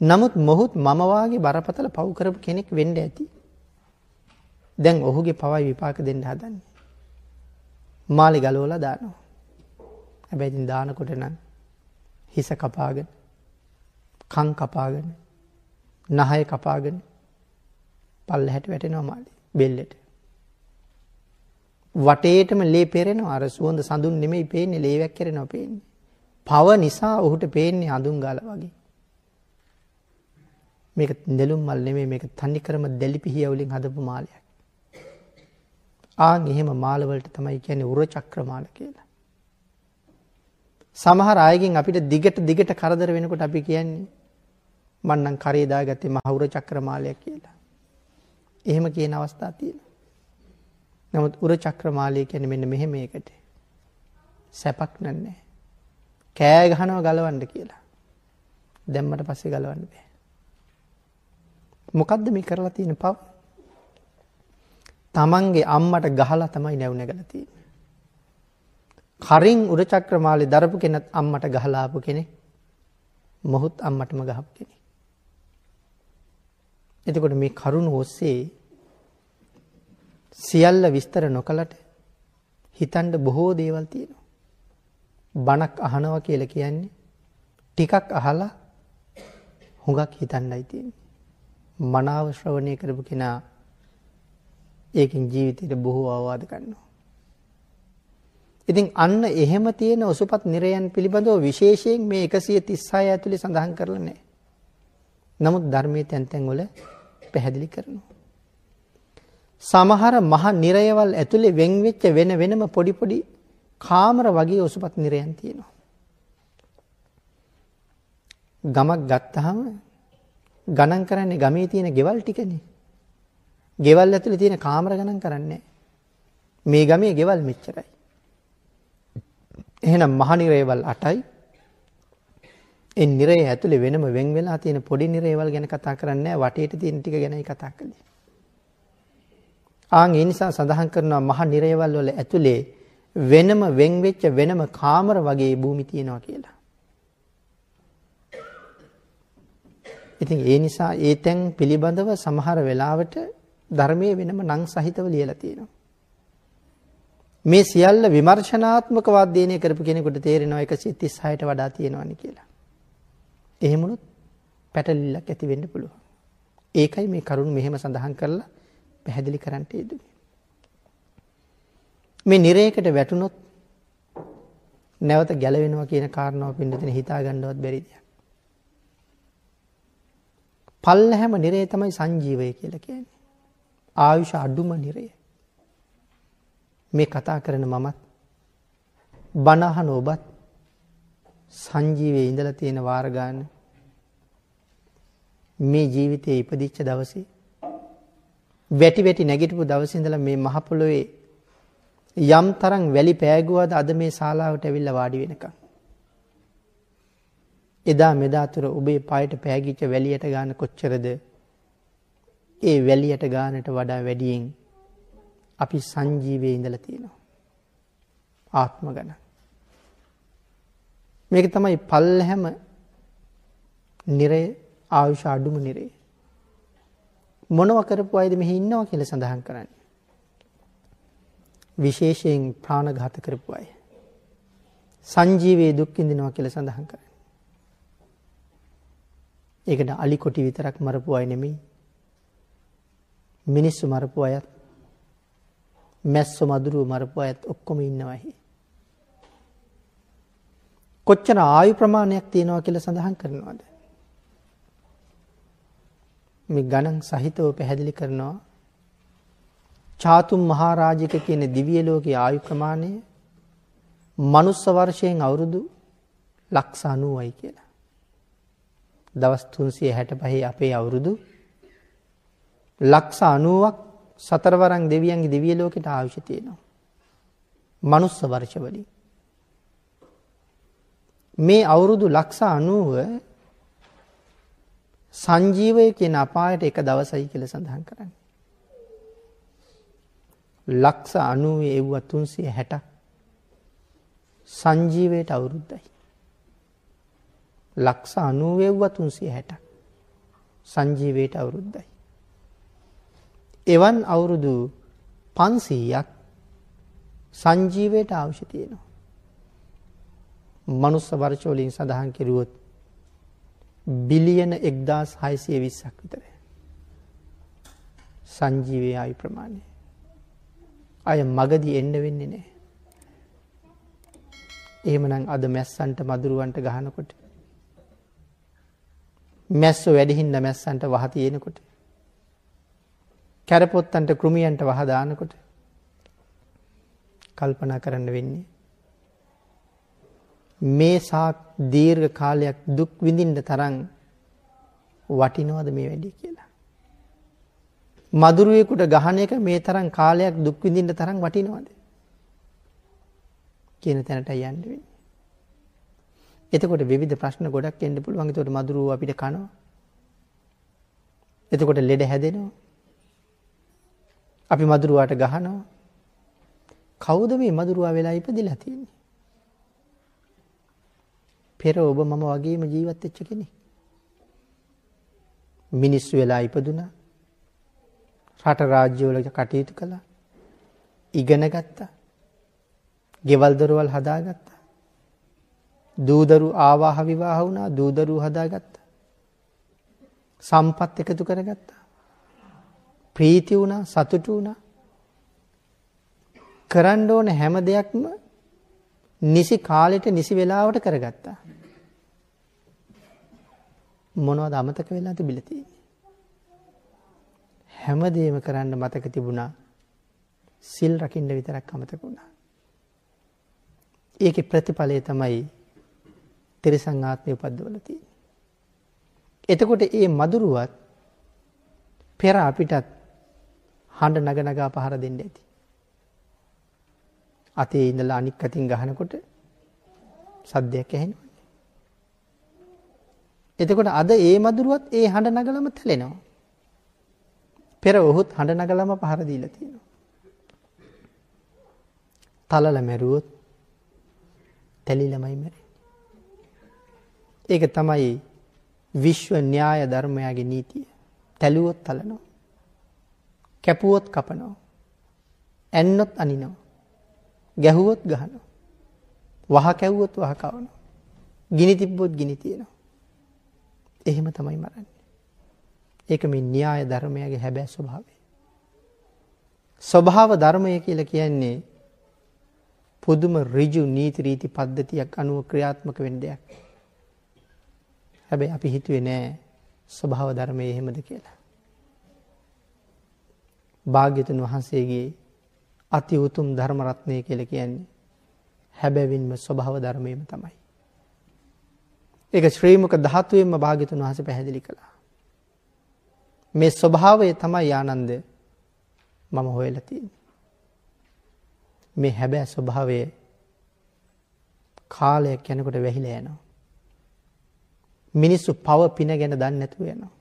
නමුත් මොහුත් මම වාගේ බරපතල පව් කරපු කෙනෙක් වෙන්න ඇති. දැන් ඔහුගේ පවයි විපාක දෙන්න හදන්නේ. මාලේ ගලවලා දානවා. හැබැයි ඉතින් දානකොට නම් හිස කපාගෙන, කන් කපාගෙන, නහය කපාගෙන පල්ලෙහාට වැටෙනවා මාලේ බෙල්ලට. වටේටම ලේ පෙරෙනවා. අර සුවඳ සඳුන් නෙමෙයි පේන්නේ, ලේවක් කෙරෙනවා පේන්නේ. පව නිසා ඔහුට පේන්නේ අඳුන් ගාලා වගේ. මේක නෙළුම් මල් නෙමෙයි, මේක තනිකරම දෙලිපිහිය වලින් හදපු මාලයක්. ආන් එහෙම මාල වලට තමයි කියන්නේ උර චක්‍ර මාල කියලා. සමහර අයගෙන් අපිට දිගට කරදර වෙනකොට අපි කියන්නේ මං නම් කරේ දාගත්තේ මහ උර චක්‍ර මාලයක් කියලා. එහෙම කියන අවස්ථා තියෙනවා. නමුත් උර චක්‍ර මාලය කියන්නේ මෙන්න මෙහෙම එකට. සැපක් නෑ. කෑ ගහනවා ගලවන්න කියලා. දැම්මට පස්සේ ගලවන්න බෑ. මොකද්ද මේ කරලා තියෙන පව? තමන්ගේ අම්මට ගහලා තමයි නැව් නැගලා තියෙන්නේ. කරින් උර චක්‍ර මාලේ දරපු කෙනත් අම්මට ගහලා ආපු කෙනෙක්. මොහොත් අම්මටම ගහපු කෙනෙක්. එතකොට මේ කරුණ ඔස්සේ සියල්ල විස්තර නොකලට හිතන්න බොහෝ දේවල් තියෙනවා. බණක් අහනවා කියලා කියන්නේ ටිකක් අහලා හුඟක් හිතන්නයි තියෙන්නේ. මනාව ශ්‍රවණය කරපු කෙනා ඒකින් ජීවිතේට බොහෝ අවවාද ගන්නවා. ඉතින් අන්න එහෙම තියෙන ඔසුපත් නිරයන් පිළිබඳව විශේෂයෙන් මේ 136 ඇතුලේ සඳහන් කරලා නැහැ. නමුත් ධර්මයේ තැන් තැන් වල පැහැදිලි කරනවා. සමහර මහ නිරයවල් ඇතුලේ වෙන් වෙච්ච වෙනම පොඩි කාමර වගේ ඔසුපත් නිරයන් තියෙනවා. ගමක් ගත්තාම ගණන් කරන්නේ ගමේ තියෙන ගෙවල් ටිකනේ. ගෙවල් ඇතුලේ තියෙන කාමර ගණන් කරන්නේ මේ ගමේ ගෙවල් මෙච්චරයි. එහෙනම් මහ නිරයවල් 8යි. ඒ නිරය ඇතුලේ වෙනම වෙන් වෙලා තියෙන පොඩි නිරයවල් ගැන කතා කරන්නේ නැහැ. වටේට තියෙන ටික ගැනයි කතා කරන්නේ. ආන් ඒ නිසා සඳහන් කරනවා මහ නිරයවල් වල ඇතුලේ වෙනම වෙන් වෙච්ච වෙනම කාමර වගේ භූමි තියෙනවා කියලා. ඉතින් ඒ නිසා ඒ තැන් පිළිබඳව සමහර වෙලාවට ධර්මයේ වෙනම නම් සහිතව ලියලා තියෙනවා. මේ සියල්ල විමර්ශනාත්මකව අධ්‍යයනය කරපු කෙනෙකුට තේරෙනවා 136ට වඩා තියෙනවානි කියලා. එහෙමනොත් පැටලිල්ලක් ඇති වෙන්න පුළුවන්. ඒකයි මේ කරුණ මෙහෙම සඳහන් කරලා පැහැදිලි කරන්න යෙදුනේ. මේ නිරේකට වැටුනොත් නැවත ගැලවෙනවා කියන කාරණාව පින්නතේ හිතා ගන්නවත් බැරි දෙයක්. පල්ලහැම නිරේ තමයි සංජීවය කියලා කියන්නේ. ආයුෂ අඩුම නිරය. මේ කතා කරන මමත් බණ අහන ඔබත් සංජීවයේ ඉඳලා තියෙන වාර ගන්න මේ ජීවිතයේ ඉපදිච්ච දවසේ වැටි වැටි නැගිටපු දවසේ ඉඳලා මේ මහ පොළොවේ යම් තරම් වැලි පෑගුවාද අද මේ ශාලාවට ඇවිල්ලා වාඩි වෙනකම් එදා මෙදා තුර ඔබේ පායට පෑගිච්ච වැලියට ගන්න කොච්චරද ඒ වැලියට ගන්නට වඩා වැඩියෙන් අපි සංජීවයේ ඉඳලා තියෙනවා ආත්ම ගණන් මේක තමයි පල්ලහැම නිරය ආයුෂ අඩුම නිරය මොනව කරපු අයද මෙහි ඉන්නවා කියලා සඳහන් කරන්නේ විශේෂයෙන් ප්‍රාණඝාත කරපු අය සංජීවයේ දුක් විඳිනවා කියලා සඳහන් කරන්නේ ඒකට අලි කොටි විතරක් මරපු අය නෙමෙයි මිනිස්සු මරපු අයත් මැස්සෝ මදුරුව මරපු අයත් ඔක්කොම ඉන්නවා එහි කොච්චර ආයු ප්‍රමාණයක් තියෙනවා කියලා සඳහන් කරනවද මේ ගණන් සහිතව පැහැදිලි කරනවා චාතුම් මහරජික කියන දිව්‍ය ලෝකයේ ආයු ප්‍රමාණය මනුස්ස වර්ෂයෙන් අවුරුදු 90යි කියලා. දවස් 365 අපේ අවුරුදු 90ක් සතරවරන් දෙවියන්ගේ දිව්‍ය ලෝකෙට ආයුෂ තියෙනවා. මනුස්ස වර්ෂ වලින්. මේ අවුරුදු 90 සංජීවය කියන අපායට එක දවසයි කියලා සඳහන් කරන්නේ. 90 එව්ව 360ක් සංජීවයට අවුරුද්දයි. 90 එව්ව 360ක් සංජීවයට අවුරුද්දයි. එවන් අවුරුදු 500ක් සංජීවයට අවශ්‍ය තියෙනවා. මනුස්ස වර්ෂ වලින් සඳහන් කෙරුවොත් බිලියන 1620ක් විතර. සංජීවයේ ආයු ප්‍රමාණය. අය මගදී එන්න වෙන්නේ නැහැ. එහෙමනම් අද මැස්සන්ට මදුරුවන්ට ගහනකොට මැස්සෝ වැඩි හින්දා මැස්සන්ට වහ තියෙනකොට කැරපොත්තන්ට කෘමියන්ට වහ දානකොට කල්පනා කරන්න වෙන්නේ මේ සා දීර්ඝ කාලයක් දුක් විඳින්න තරම් වටිනවද මේ වැඩි කියලා. මදුරුවෙකුට ගහන එක මේ තරම් කාලයක් දුක් විඳින්න තරම් වටිනවද කියන තැනට යන්න වෙන්නේ. එතකොට විවිධ ප්‍රශ්න ගොඩක් එන්න පුළුවන්. එතකොට මදුරුව අපිට කනවා. එතකොට ලෙඩ හැදෙනවා. අපි මදුරුවාට ගහනවා. කවුද මේ මදුරුවා වෙලා ඉපදිලා තියෙන්නේ? පෙර ඔබ මම වගේම ජීවත් වෙච්ච කෙනෙක්. මිනිස්සු වෙලා ඉපදුනා. රට රාජ්‍ය වල කටයුතු කළා. ඉගෙන ගත්තා. ගෙවල් දොරවල් හදාගත්තා. දූදරු ආවාහ විවාහ වුණා. දූදරු හදාගත්තා. සම්පත් එකතු කරගත්තා. ප්‍රීති වුණා, සතුටු වුණා. කරන්න ඕන හැම දෙයක්ම නිසි කාලෙට නිසි වෙලාවට කරගත්තා. මොනවද අමතක වෙලා තිබිලා තියෙන්නේ? හැමදේම කරන්න මතක තිබුණා. සිල් රකින්න විතරක් අමතක වුණා. ඒකේ ප්‍රතිඵලය තමයි තිරිසන් ආත්මය උපද්දවල තියෙන්නේ. එතකොට මේ මදුරුවත් පෙර අපිටත් හඬ නගනගා පහර දෙන්න ඇති. අතේ ඉඳලා අනික් අතින් ගහනකොට සද්දයක් ඇහෙනවා. එතකොට අද ඒ මදුරුවත් ඒ හඬ නගලම තැලෙනවා. පෙර ඔහුත් හඬ නගලම පහර දීලා තියෙනවා. තලල මැරුවොත් තැලිලමයි මැරෙන්නේ. ඒක තමයි විශ්ව න්‍යාය ධර්මයාගේ නීතිය. තැලුවොත් තලනවා. කැපුවොත් කපනවා. ඇන්නොත් අනිනවා. ගැහුවොත් ගහනවා. වහ කැවුවොත් වහ කවනවා. ගිනි තිබ්බොත් ගිනි තියනවා. එහෙම තමයි මරන්නේ. ඒක මේ න්‍යාය ධර්මයාගේ හැබෑ ස්වභාවය. ස්වභාව ධර්මය කියලා කියන්නේ පුදුම ඍජු නීති රීති පද්ධතියක් අනුව ක්‍රියාත්මක වෙන දෙයක්. හැබැයි අපි හිතුවේ නෑ ස්වභාව ධර්මය එහෙමද කියලා. භාග්‍යතුන් වහන්සේගේ අති උතුම් ධර්ම රත්නය කියලා කියන්නේ හැබැවින්ම ස්වභාව ධර්මයම තමයි. ඒක ශ්‍රී මුක ධාතුවෙන්ම භාග්‍යතුන් වහන්සේ පැහැදිලි කළා. මේ ස්වභාවය තමයි ආනන්ද මම හොයලා තියෙන්නේ. මේ හැබෑ ස්වභාවය කාලයක් යනකොට වැහිලා යනවා. මිනිස්සු පව පින ගැන දන්නේ නැතුව යනවා.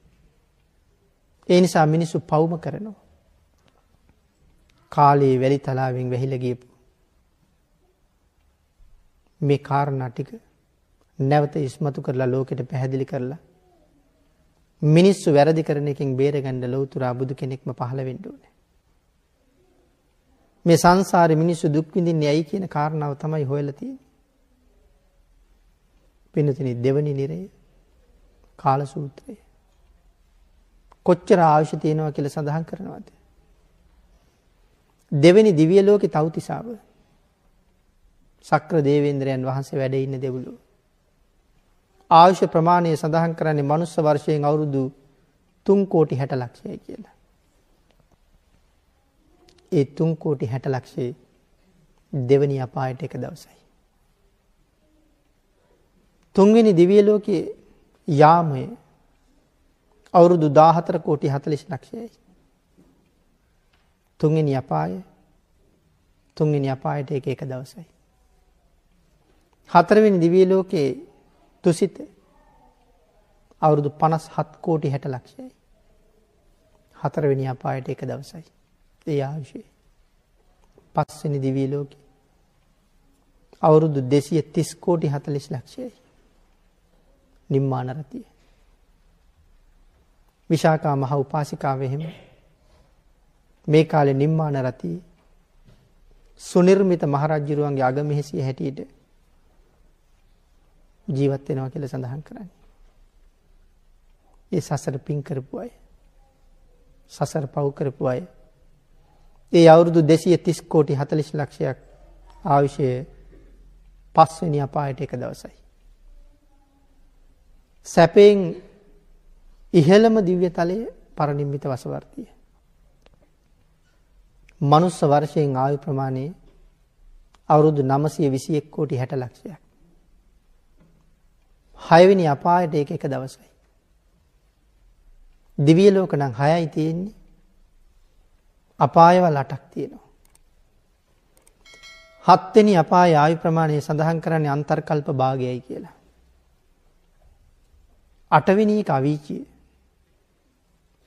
ඒ නිසා මිනිස්සු පවුම කරනවා. කාලේ වැලි තලාවෙන් වැහිලා ගියපු මේ කාරණා ටික නැවත ඉස්මතු කරලා ලෝකෙට පැහැදිලි කරලා මිනිස්සු වැරදි කරන එකෙන් බේරගන්න ලෞතර බුදු කෙනෙක්ම පහළ වෙන්න ඕනේ. මේ සංසාරේ මිනිස්සු දුක් විඳින්නේ ඇයි කියන කාරණාව තමයි හොයලා තියෙන්නේ. පින්නතිනි දෙවනි නිරය කාල සූත්‍රය. කොච්චර අවශ්‍ය තියෙනවා කියලා සඳහන් කරනවාද? දෙවෙනි දිව්‍ය ලෝකේ තව්තිසාව ශක්‍ර දේවේන්ද්‍රයන් වහන්සේ වැඩ ඉන්න දෙව්ලොව. ආයුෂ ප්‍රමාණය සඳහන් කරන්නේ මනුස්ස වර්ෂයෙන් අවුරුදු 3 කෝටි 60 ලක්ෂයයි කියලා. ඒ 3 කෝටි 60 ලක්ෂයේ දෙවනි අපායට එක දවසයි. තුන්වෙනි දිව්‍ය ලෝකයේ යාමය අවුරුදු 14 කෝටි 40 ලක්ෂයයි. තුන්වෙනි අපායට එක දවසයි. හතරවෙනි දිව්‍ය ලෝකයේ තුසිත අවුරුදු 57 කෝටි 60 ලක්ෂයයි. හතරවෙනි අපායට එක දවසයි. ඒ ආයුෂය. පස්වෙනි දිව්‍ය ලෝකේ අවුරුදු 230 කෝටි 40 ලක්ෂයයි. නිම්මාන රතිය. විශාකා මහ උපාසිකාව එහෙම මේ කාලේ නිම්මාන රතිය සුනිර්මිත මහරජුරුවන්ගේ අගමෙහෙසිය හැටියට ජීවත් වෙනවා කියලා සඳහන් කරන්නේ. ඒ සසර පින් කරපු අය. සසර පව් කරපු අය. ඒ අවුරුදු 230 කෝටි 40 ලක්ෂයක් ආයුෂයේ පස්වෙනි අපායට එක දවසයි. සැපෙන් ඉහළම දිව්‍ය තලයේ පරිනිම්මිත වසවර්තිය. මනුස්ස වර්ෂයෙන් ආයු ප්‍රමාණය අවුරුදු 921 කෝටි 60 ලක්ෂයක්. හයවෙනි අපායට එක දවසයි. දිව්‍ය ලෝක නම් 6යි තියෙන්නේ. අපායවල 8ක් තියෙනවා. හත්වෙනි අපායේ ආයු ප්‍රමාණය සඳහන් කරන්නේ අන්තර්කල්ප භාගයයි කියලා. අටවෙනි එක අවීචිය.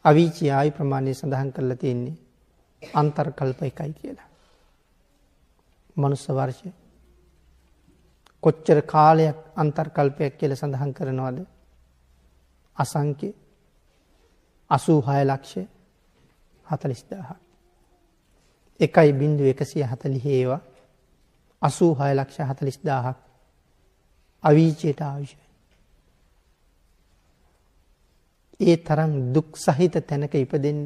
අවීචිය ආයු ප්‍රමාණය සඳහන් කරලා තියෙන්නේ අන්තර්කල්ප 1යි කියලා. මනුස්ස වර්ෂය කොච්චර කාලයක් අන්තර්කල්පයක් කියලා සඳහන් කරනවද? අසංඛ්‍ය 86 ලක්ෂ 40000ක්. 1.140 ඒවා 86 ලක්ෂ 40000ක් අවීචයට ආයුෂ. ඒ තරම් දුක් සහිත තැනක ඉපදෙන්න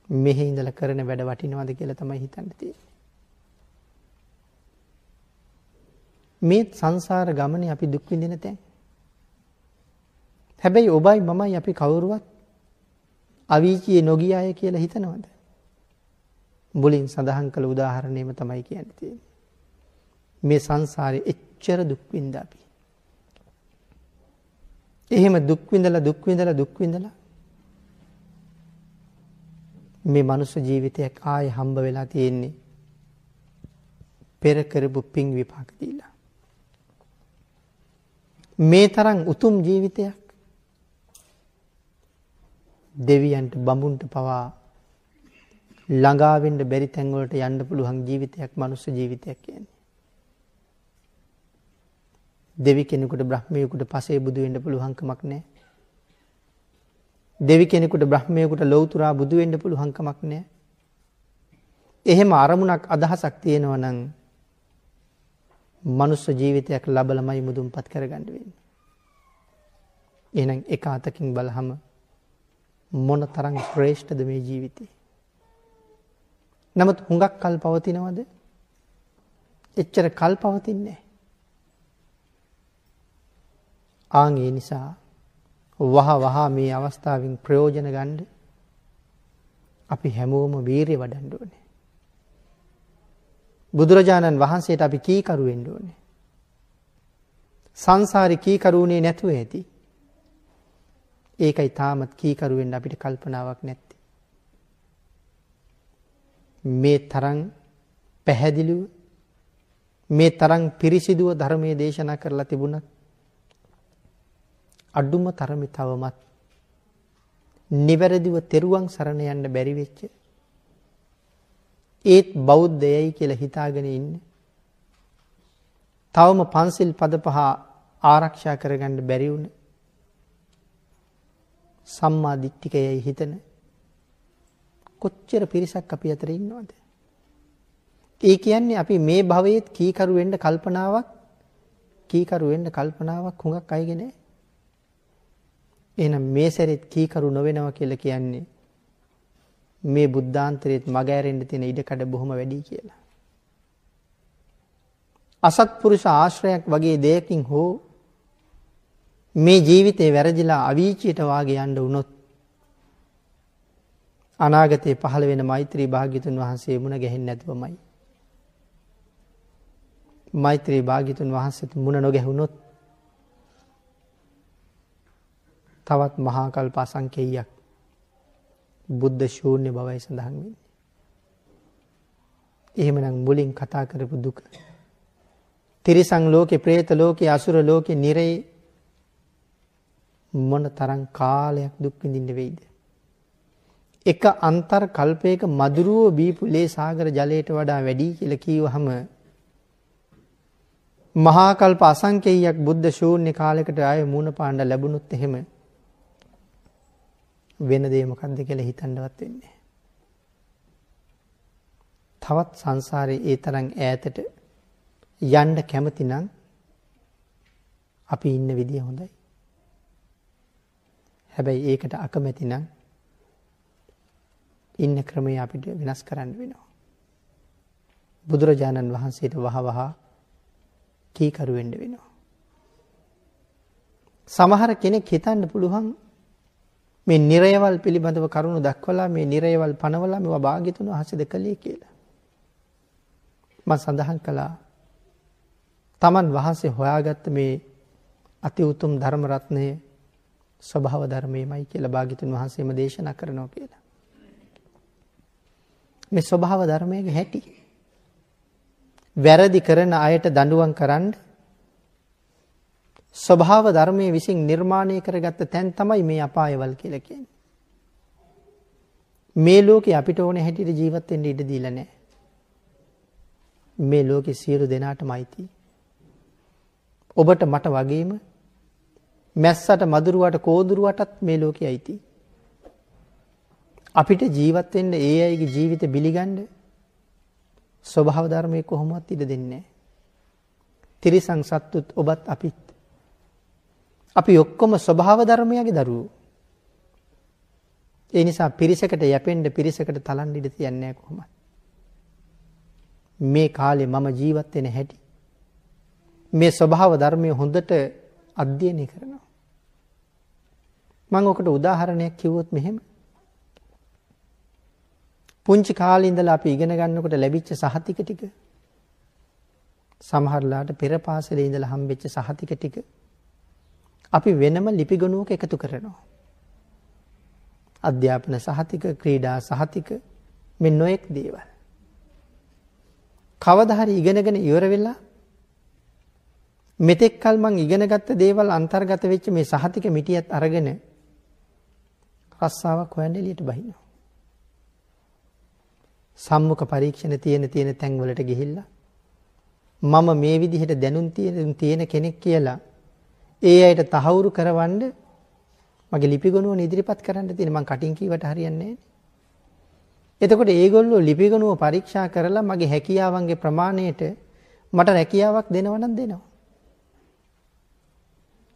මෙහි ඉඳලා කරන වැඩ වටිනවද කියලා තමයි හිතන්න තියෙන්නේ. මේ සංසාර ගමනේ අපි දුක් විඳින තැන්. හැබැයි ඔබයි මමයි අපි කවුරුවත් අවීචියේ නොගිය අය කියලා හිතනවද? මුලින් සඳහන් කළ උදාහරණයම තමයි කියන්නේ. මේ සංසාරේ එච්චර දුක් විඳා අපි. එහෙම දුක් විඳලා මේ මනුස්ස ජීවිතයක් ආයේ හම්බ වෙලා තියෙන්නේ පෙර කරපු පින් විපාක දීලා. මේ තරම් උතුම් ජීවිතයක් දෙවියන්ට බඹුන්ට පවා ළඟා වෙන්න බැරි තැන් වලට යන්න පුළුවන් ජීවිතයක් මනුස්ස ජීවිතයක් කියන්නේ. දෙවි කෙනෙකුට බ්‍රහ්මයෙකුට පසේ බුදු වෙන්න පුළුවන්කමක් නැහැ. දෙවි කෙනෙකුට බ්‍රහ්මයෙකුට ලෞතුරා බුදු වෙන්න පුළුවන්කමක් නැහැ. එහෙම අරමුණක් අදහසක් තියෙනවා නම් මනුස්ස ජීවිතයක් ලබලමයි මුදුන්පත් කරගන්න වෙන්නේ. එහෙනම් එක අතකින් බලහම මොන තරම් ශ්‍රේෂ්ඨද මේ ජීවිතේ. නමුත් හුඟක් කල් පවතිනවද? එච්චර කල් පවතින්නේ නැහැ. ඒ නිසා වහ මේ අවස්ථාවෙන් ප්‍රයෝජන ගන්න අපි හැමෝම වීරිය වඩන්න ඕනේ. බුදුරජාණන් වහන්සේට අපි කීකරු වෙන්න ඕනේ. සංසාරේ කීකරුුනේ නැතුව ඇති. ඒකයි තාමත් කීකරු වෙන්න අපිට කල්පනාවක් නැත්තේ. මේ තරම් පැහැදිලිව මේ තරම් පිරිසිදුව ධර්මයේ දේශනා කරලා තිබුණත් අඩුම තරමේ තවමත් නිවැරදිව තෙරුවන් සරණ යන්න බැරි වෙච්ච ඒත් බෞද්ධයයි කියලා හිතාගෙන ඉන්නේ. තවම පන්සිල් පද පහ ආරක්ෂා කරගන්න බැරි වුණ සම්මා දිට්ඨිකයයි හිතන කොච්චර පිරිසක් අපි අතර ඉන්නවද? ඒ කියන්නේ අපි මේ භවයේත් කීකරු වෙන්න කල්පනාවක් හුඟක් අයගේ නැහැ. එහෙනම් මේ සැරෙත් කීකරු නොවෙනවා කියලා කියන්නේ මේ බුද්ධාන්තරයේත් මග ඇරෙන්න තියෙන ඉඩකඩ බොහොම වැඩි කියලා. අසත්පුරුෂ ආශ්‍රයක් වගේ දෙයකින් හෝ මේ ජීවිතේ වැරදිලා අවීචියට වාගේ යන්න වුණොත් අනාගතේ පහළ වෙන මෛත්‍රී භාග්‍යතුන් වහන්සේ මුණ ගැහෙන්නේ නැතුවමයි. මෛත්‍රී භාග්‍යතුන් වහන්සේට මුණ නොගැහුනොත් තවත් මහා කල්ප අසංඛේයයක් බුද්ධ ශූන්‍ය බවයි සඳහන් වෙන්නේ. එහෙමනම් මුලින් කතා කරපු දුක තිරිසන් ලෝකේ, പ്രേත ලෝකේ, අසුර ලෝකේ, නිරේ මොන තරම් කාලයක් දුක් විඳින්න වෙයිද? එක අන්තර් කල්පයක මදුරුව බීපු ලේ සාගර ජලයට වඩා වැඩි කියලා කියවහම මහා කල්ප අසංඛේයයක් බුද්ධ ශූන්‍ය කාලයකට ආය මූණ පාණ්ඩ ලැබුණොත් එහෙම වෙන දේ මොකක්ද කියලා හිතන්නවත් වෙන්නේ. තවත් සංසාරේ ඒ තරම් ඈතට යන්න කැමති නම් අපි ඉන්න විදිය හොඳයි. හැබැයි ඒකට අකමැති නම් ඉන්න ක්‍රමය අපිට වෙනස් කරන්න වෙනවා. බුදුරජාණන් වහන්සේට වහවහ කීකරු වෙන්න වෙනවා. සමහර කෙනෙක් හිතන්න පුළුවන් මේ නිරයවල් පිළිබඳව කරුණු දක්වලා මේ නිරයවල් පනවලා මේවා භාග්‍යතුන් වහන්සේ දෙකලේ කියලා. මම සඳහන් කළා තමන් වහන්සේ හොයාගත්ත මේ අති උතුම් ධර්ම රත්නය ස්වභාව ධර්මයමයි කියලා භාග්‍යතුන් වහන්සේම දේශනා කරනවා කියලා. මේ ස්වභාව ධර්මයේ හැටි වැරදි කරන අයට දඬුවම් කරන්න ස්වභාව ධර්මයේ විසින් නිර්මාණය කරගත්ත තැන් තමයි මේ අපායවල් කියලා කියන්නේ. මේ ලෝකේ අපිට ඕනේ හැටියට ජීවත් වෙන්න ඉඩ දීලා නැහැ. මේ ලෝකේ සියලු දෙනාටමයි තියෙන්නේ. ඔබට මට වගේම මැස්සට මදුරුවට කෝදුරුවටත් මේ ලෝකේ අයිති. අපිට ජීවත් වෙන්න ඒ අයගේ ජීවිත බිලිගන්න ස්වභාව ධර්මයේ කොහොමවත් ඉඩ දෙන්නේ නැහැ. තිරිසන් සත්තුත් ඔබත් අපිත්. අපි ඔක්කොම ස්වභාව ධර්මයගේ දරුවෝ. ඒ නිසා පිරිසකට යැපෙන්න පිරිසකට තලන්න ඉඩ තියන්නේ නැහැ කොහොමද? මේ කාලේ මම ජීවත් වෙන හැටි මේ ස්වභාව ධර්මයේ හොඳට අධ්‍යයනය කරනවා. මම ඔකට උදාහරණයක් කිව්වොත් මෙහෙම. පුංචි කාලේ ඉඳලා අපි ඉගෙන ගන්නකොට ලැබිච්ච සහතික ටික සමහරලාට පෙර පාසලේ ඉඳලා හම්බෙච්ච සහතික ටික අපි වෙනම ලිපි ගණුවක එකතු කරනවා. අධ්‍යාපන සහතික, ක්‍රීඩා සහතික මේ නොඑක් දේවල්. කවදා හරි ඉගෙනගෙන ඉවර වෙලා මෙතෙක් කල මං ඉගෙනගත්ත දේවල් අන්තර්ගත වෙච්ච මේ සහතික මිටියත් අරගෙන රස්සාවක් හොයන්න එළියට බහිනවා. සම්මුඛ පරීක්ෂණ තියෙන තැන් වලට ගිහිල්ලා මම මේ විදිහට දැනුම් තියෙන කෙනෙක් කියලා ඒ අයට තහවුරු කරවන්න මගේ ලිපිගොනුව ඉදිරිපත් කරන්න තියෙන. මං කටින් කීවට හරියන්නේ නැහැ. එතකොට ඒගොල්ලෝ ලිපිගොනුව පරීක්ෂා කරලා මගේ හැකියාවන්ගේ ප්‍රමාණයට මට රැකියාවක් දෙනවා නම් දෙනවා.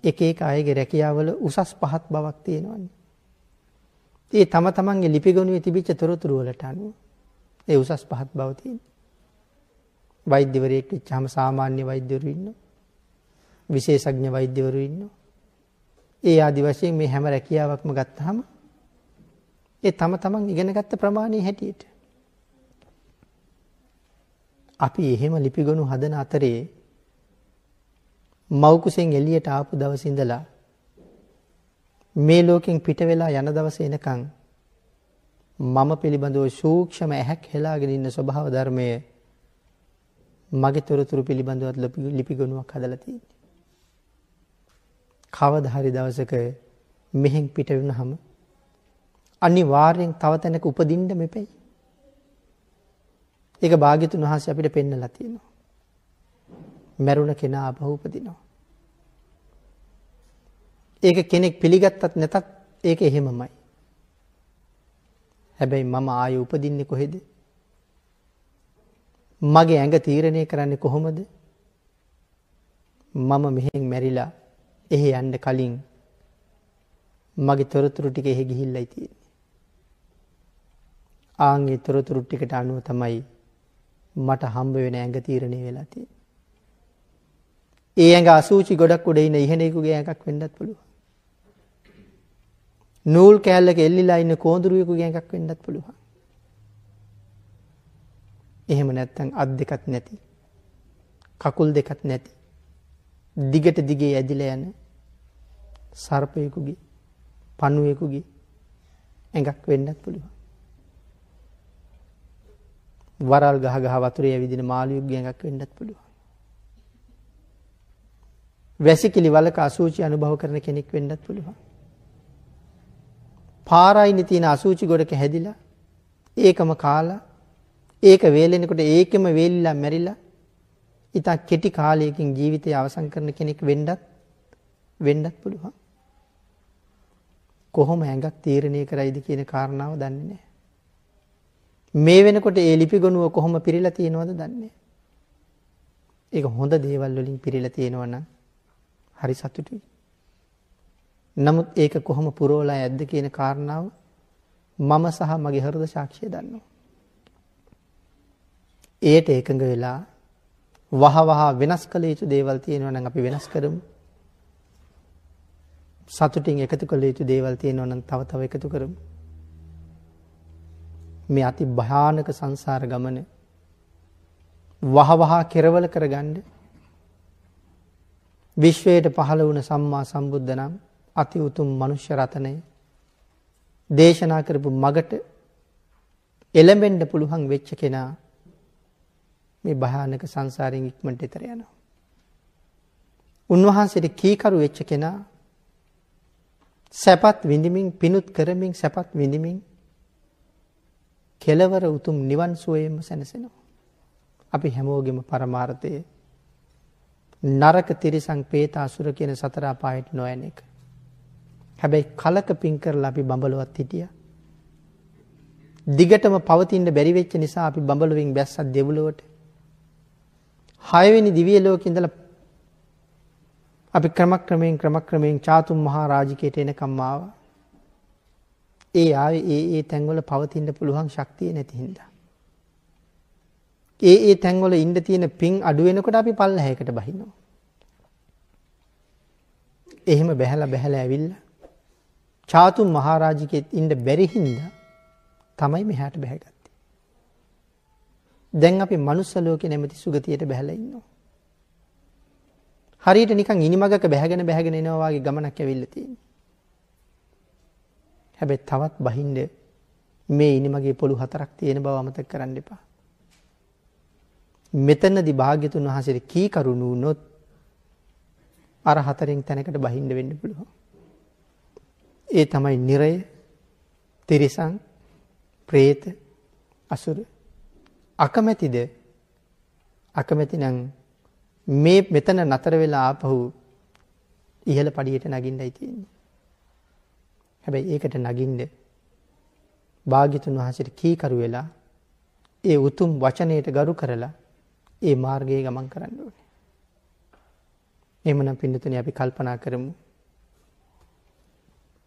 එක එක අයගේ රැකියාවල උසස් පහත් බවක් තියෙනවනේ. ඒ තම තමන්ගේ ලිපිගොනුවේ තිබිච්ච තොරතුරු වලට අනුව ඒ උසස් පහත් බව තියෙනවා. වෛද්‍යවරයෙක් වෙච්චාම සාමාන්‍ය වෛද්‍යවරු ඉන්නවා. විශේෂඥ වෛද්‍යවරු ඉන්නවා. ඒ ආදි වශයෙන් මේ හැම රැකියාවක්ම ගත්තාම ඒ තම තමන් ඉගෙනගත්ත ප්‍රමාණයේ හැටියට අපි එහෙම ලිපිගොනු හදන අතරේ මව් කුසෙන් එළියට ආපු දවස් ඉඳලා මේ ලෝකෙන් පිට වෙලා යන දවස එනකන් මම පිළිබඳව සූක්ෂම ඇහැක් හෙලාගෙන ඉන්න ස්වභාව ධර්මයේ මගේ තොරතුරු පිළිබඳවත් ලිපිගොනුවක් හදලා තියෙනවා. කවදා හරි දවසක මෙහෙන් පිට වුණාම අනිවාර්යෙන් තව තැනක උපදින්න මෙපෙයි. ඒක භාග්‍යතුන් වහන්සේ අපිට පෙන්නලා තියෙනවා. මරුණ කෙනා ආපහු උපදිනවා. ඒක කෙනෙක් පිළිගත්තත් නැතත් ඒක එහෙමමයි. හැබැයි මම ආයෙ උපදින්නේ කොහෙද? මගේ ඇඟ තීරණය කරන්නේ කොහොමද? මම මෙහෙන් මැරිලා එහෙ යන්න කලින් මගේ තොරතුරු ටික එහෙ ගිහිල්ලායි තියෙන්නේ. ආන්ගේ තොරතුරු ටිකට අනුව තමයි මට හම්බ වෙන ඇඟ තීරණය වෙලා තියෙන්නේ. ඒ ඇඟ අසූචි ගොඩක් උඩ ඉන්න ඉහෙනෙකුගේ ඇඟක් වෙන්නත් පුළුවන්. නූල් කෑල්ලක එල්ලිලා ඉන්න කෝඳුරුවෙකුගේ ඇඟක් වෙන්නත් පුළුවන්. එහෙම නැත්නම් අත් දෙකක් නැති, කකුල් දෙකක් නැති, දිගට දිගේ ඇදිලා යන සර්පයෙකුගේ, පණුවෙකුගේ ඇඟක් වෙන්නත් පුළුවන්. වරල් ගහ ගහ වතුරේ ඇවිදින මාළුවෙකුගේ ඇඟක් වෙන්නත් පුළුවන්. වැසිකිලි වලක අසූචි අනුභව කරන කෙනෙක් වෙන්නත් පුළුවන්. පාරයිනේ තියෙන අසූචි ගොඩක හැදිලා ඒකම කාලා ඒක වේලෙනකොට ඒකෙම වේලිලා මැරිලා ඉතා කෙටි කාලයකින් ජීවිතය අවසන් කරන කෙනෙක් වෙන්නත් පුළුවන්. කොහොම ඇඟක් තීරණය කරයිද කියන කාරණාව දන්නේ නැහැ. මේ වෙනකොට ඒ ලිපිගොනුව කොහොම පිරීලා තියෙනවද දන්නේ නැහැ. ඒක හොඳ දේවල් වලින් පිරීලා තියෙනවා නම් හරි සතුටුයි. නමුත් ඒක කොහොම පුරවලා ඇද්ද කියන කාරණාව මම සහ මගේ හෘද සාක්ෂිය දන්නවා. ඒට එකඟ වෙලා වහ වෙනස් කළ යුතු දේවල් තියෙනවා නම් අපි වෙනස් කරමු. සතුටින් එකතු කළ යුතු දේවල් තියෙනවා නම් තව එකතු කරමු. මේ අති භයානක සංසාර ගමන වහ කෙරවල කරගන්න විශ්වයට පහළ වුණ සම්මා සම්බුද්ධ නම් අති උතුම් මනුෂ්‍ය රතනය දේශනා කරපු මගට එළඹෙන්න පුළුවන් වෙච්ච කෙනා මේ භයානක සංසාරයෙන් ඉක්මනට එතර යනවා. උන්වහන්සේට කීකරු වෙච්ච කෙනා සැපත් විඳිමින් පිනුත් කරමින් සැපත් විඳිමින් කෙලවර උතුම් නිවන් සුවයෙන්ම සැනසෙනවා. අපි හැමෝගෙම පරමාර්ථය නරක තිරිසන් പ്രേත අසුර කියන සතර අපායට නොයන එක. හැබැයි කලක පින් කරලා අපි බඹලවත් හිටියා. දිගටම පවතින්න බැරි වෙච්ච නිසා අපි බඹලුවෙන් බැස්සක් දෙව්ලොවට. 6 වෙනි දිව්‍ය ලෝකේ ඉඳලා අපි ක්‍රමක්‍රමයෙන් චාතුම් මහා රාජිකයට එනකම් ආවා. ඒ ආවේ ඒ තැන්වල පවතින්න පුළුවන් ශක්තිය නැති හින්දා. ඒ තැන්වල ඉන්න තියෙන පින් අඩු වෙනකොට අපි පල්ලහැයකට බහිනවා. එහෙම බැහැලා ඇවිල්ලා චාතුම් මහා රාජිකෙත් ඉන්න බැරි හින්දා තමයි මෙහාට බැහැගත්තේ. දැන් අපි මනුස්ස ලෝකේ නැමැති සුගතියට බැහැලා ඉන්නවා. හරියට නිකන් ඉනිමගක බැහැගෙන එනවා වගේ ගමනක් ඇවිල්ලා තියෙනවා. හැබැයි තවත් බහින්ද මේ ඉනිමගේ පොළු 4ක් තියෙන බව අමතක කරන්න එපා. මෙතනදී භාග්‍යතුන් වහන්සේට කී කරුණු වුණොත් අර 4න් තැනකට බහින්න වෙන්න පුළුවන්. ඒ තමයි නිරය, තිරිසන්, പ്രേත, අසුර. අකමැතිද? අකමැති නම් මේ මෙතන නතර වෙලා ආපහු ඉහළ පඩියට නගින්නයි තියෙන්නේ. හැබැයි ඒකට නගින්න භාග්‍යතුන් වහන්සේට කීකරු වෙලා ඒ උතුම් වචනයට ගරු කරලා ඒ මාර්ගයේ ගමන් කරන්න ඕනේ. එහෙමනම් පින්නතුනි අපි කල්පනා කරමු.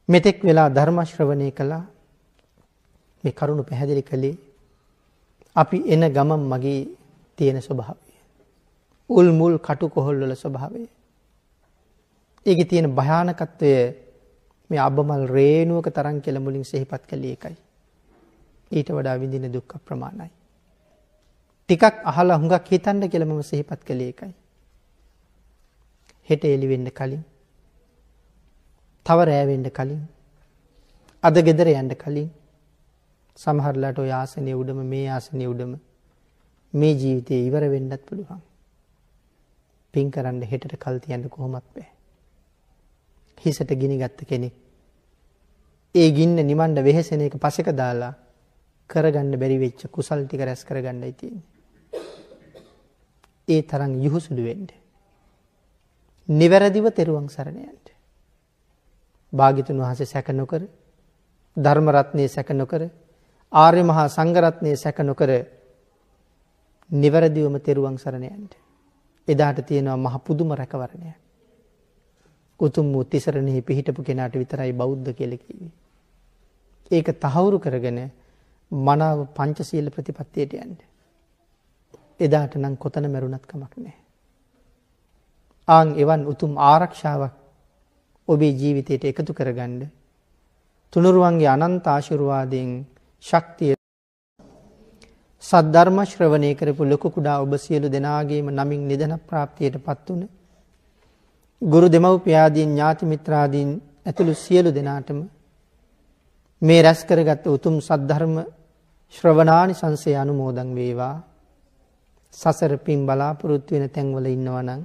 මෙතෙක් වෙලා ධර්ම ශ්‍රවණය කළා. මේ කරුණ පැහැදිලි කළේ අපි එන ගමන් මගේ තියෙන ස්වභාවය. උල් මුල් කටු කොහොල් වල ස්වභාවය. ඒකේ තියෙන භයානකත්වය මේ අබමල් රේණුවක තරම් කියලා මුලින් සිහිපත් කළේ ඒකයි. ඊට වඩා විඳින දුක් ප්‍රමාණයි. ටිකක් අහලා හුඟක් හිතන්න කියලා මම සිහිපත් කළේ ඒකයි. හෙට එළි වෙන්න කලින්, තව රෑ වෙන්න කලින්, අද ගෙදර යන්න කලින් සමහරලාට ඔය ආසනිය උඩම මේ ආසනිය උඩම මේ ජීවිතේ ඉවර වෙන්නත් පුළුවන්. පින් කරන්න හෙටට කල් තියන්න කොහොමත් බෑ. හිසට ගිනි ගත්ත කෙනෙක් ඒ ගින්න නිමන්න වෙහෙසෙන එක පසෙක දාලා කරගන්න බැරි වෙච්ච කුසල් ටික රැස් කරගන්නයි තියෙන්නේ. ඒ තරම් යහුසුළු වෙන්න. නිවැරදිව තෙරුවන් සරණ යන්න. භාග්‍යතුන් වහන්සේ සැක නොකර, ධර්ම රත්නයේ සැක නොකර, ආර්ය මහා සංඝ රත්නයේ සැක නොකර නිවැරදිවම තෙරුවන් සරණ යන්න. එදාට තියෙනවා මහ පුදුම රැකවරණයක්. උතුම් වූ තිසරණෙහි පිහිටපු කෙනාට විතරයි බෞද්ධ කියලා කිව්වේ. ඒක තහවුරු කරගෙන මනාව පංචශීල ප්‍රතිපත්තියට යන්න. එදාට නම් කොතන මරුණත් කමක් නැහැ. ආන් එවන් උතුම් ආරක්ෂාවක් ඔබේ ජීවිතයට එකතු කරගන්න තුනුරුවන්ගේ අනන්ත ආශිර්වාදයෙන් ශක්තිය සද්ධර්ම ශ්‍රවණය කරපු ලොකු කුඩා ඔබ සියලු දෙනාගේම නමින් නිදන ප්‍රාප්තියටපත් වුණ ගුරු දෙමව්පියාදීන් ඥාති මිත්‍රාදීන් ඇතුළු සියලු දෙනාටම මේ රැස් කරගත් උතුම් සද්ධර්ම ශ්‍රවණානිසංසය අනුමෝදන් වේවා. සසර පින් බලාපොරොත්තු වෙන තැන්වල ඉන්නවා නම්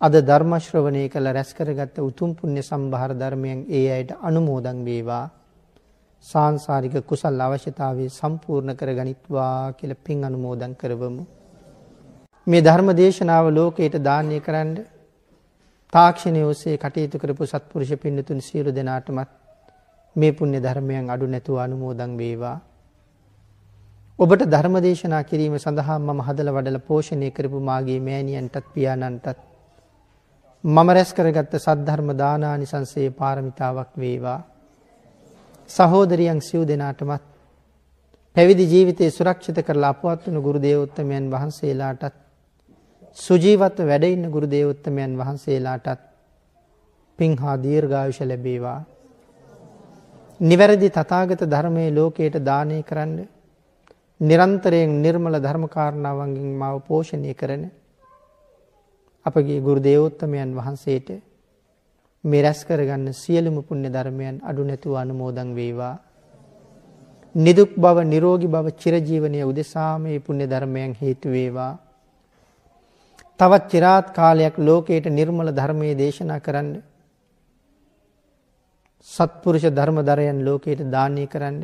අද ධර්ම ශ්‍රවණය කළ රැස් කරගත් උතුම් පුණ්‍ය සම්භාර ධර්මයන් ඒ අයට අනුමෝදන් වේවා. සාංශාරික කුසල අවශ්‍යතාවය සම්පූර්ණ කරගනිත්වා කියලා පින් අනුමෝදන් කරවමු. මේ ධර්ම දේශනාව ලෝකයට දානය කරන්න තාක්ෂණය ඔස්සේ කටයුතු කරපු සත්පුරුෂ පින්නතුන් සියලු දෙනාටමත් මේ පුණ්‍ය ධර්මයන් අඩු නැතුව අනුමෝදන් වේවා. ඔබට ධර්ම දේශනා කිරීම සඳහා මම හදලා වඩලා පෝෂණය කරපු මාගේ මෑණියන්ටත් පියාණන්ටත් මම රැස් කරගත්ත සද්ධර්ම දානානිසංසයේ පාරමිතාවක් වේවා. සහෝදරියන් සිව් දෙනාටමත් පැවිදි ජීවිතේ සුරක්ෂිත කරලා අපවත් වුණු ගුරු දේවෝත්තමයන් වහන්සේලාටත් සුජීවත්ව වැඩ ඉන්න ගුරු දේවෝත්තමයන් වහන්සේලාටත් පින් හා දීර්ඝායුෂ ලැබේවා. නිවැරදි තථාගත ධර්මයේ ලෝකයට දානය කරන්න නිරන්තරයෙන් නිර්මල ධර්ම කාරණාවන්ගෙන් මාව පෝෂණය කරන අපගේ ගුරු දේවෝත්තමයන් වහන්සේට මේ රැස් කරගන්න සියලුම පුණ්‍ය ධර්මයන් අඩු නැතුව අනුමෝදන් වේවා. නිදුක් බව නිරෝගී බව චිරජීවනයේ උදෙසා මේ පුණ්‍ය ධර්මයන් හේතු වේවා. තවත් চিරාත් කාලයක් ලෝකයට නිර්මල ධර්මයේ දේශනා කරන්න සත්පුරුෂ ධර්මදරයන් ලෝකයට දානය කරන්න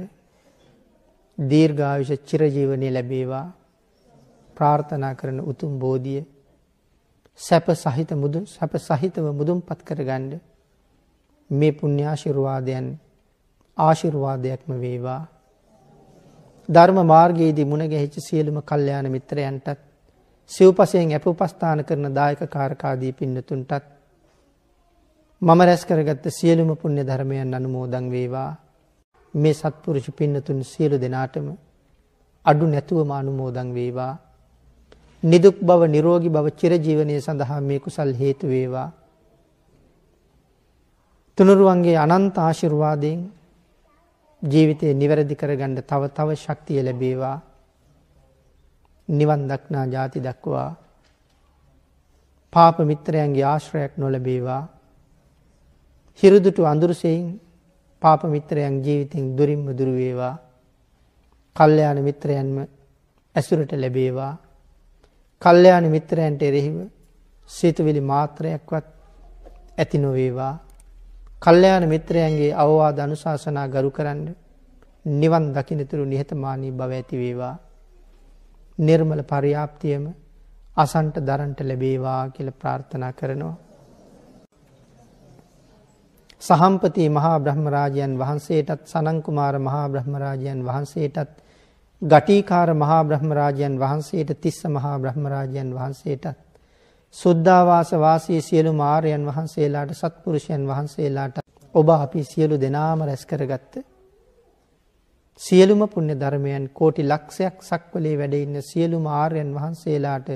දීර්ඝායුෂ චිරජීවනයේ ලැබේවා ප්‍රාර්ථනා කරන උතුම් බෝධිය සැප සහිතව මුදුන්පත් කරගන්න මේ පුණ්‍ය ආශිර්වාදයන් ආශිර්වාදයක්ම වේවා. ධර්ම මාර්ගයේදී මුණ ගැහිච්ච සියලුම කල්යාණ මිත්‍රයන්ටත් සිව්පසයෙන් අපෝපස්ථාන කරන දායක කාරකාදී පින්නතුන්ටත් මම රැස් කරගත්ත සියලුම පුණ්‍ය ධර්මයන් අනුමෝදන් වේවා. මේ සත්පුරුෂ පින්නතුන් සියලු දෙනාටම අඩු නැතුවම අනුමෝදන් වේවා. නිදුක් බව නිරෝගී බව චිරජීවනයේ සඳහා මේ කුසල් හේතු වේවා. තුනුරුවන්ගේ අනන්ත ආශිර්වාදයෙන් ජීවිතේ නිවැරදි කරගන්න තව ශක්තිය ලැබේවා. නිවන් දක්නා ජාති දක්වා පාප මිත්‍රයන්ගේ ආශ්‍රයක් නොලැබේවා. හිරුදුටු අඳුරසෙයින් පාප මිත්‍රයන් ජීවිතෙන් දුරින්ම දුර වේවා. කල්යාණ මිත්‍රයන්ම ඇසුරට ලැබේවා. කල්යාණ මිත්‍රයන්ට එරෙහිව සිතුවිලි මාත්‍රයක්වත් ඇති නොවේවා. කල්යාණ මිත්‍රයන්ගේ අවවාද අනුශාසනා ගරු කරන්න නිවන් දකින්නතුරු නිහතමානී බව ඇති වේවා. නිර්මල පරියාප්තියම අසන්ට දරන්ට ලැබේවා කියලා ප්‍රාර්ථනා කරනවා. සහම්පති මහා බ්‍රහ්මරාජයන් වහන්සේටත් සනන් කුමාර මහා බ්‍රහ්මරාජයන් වහන්සේටත් ගටිකාර මහා බ්‍රහ්මරාජයන් වහන්සේට තිස්ස මහා බ්‍රහ්මරාජයන් වහන්සේටත් සුද්ධාවාස වාසී සියලු මාරයන් වහන්සේලාට සත්පුරුෂයන් වහන්සේලාට ඔබ අපි සියලු දෙනාම රැස් කරගත්ත සියලුම පුණ්‍ය ධර්මයන් කෝටි ලක්ෂයක් සක්වලේ වැඩ ඉන්න සියලුම ආර්යයන් වහන්සේලාට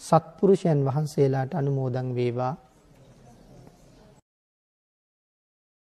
සත්පුරුෂයන් වහන්සේලාට අනුමෝදන් වේවා.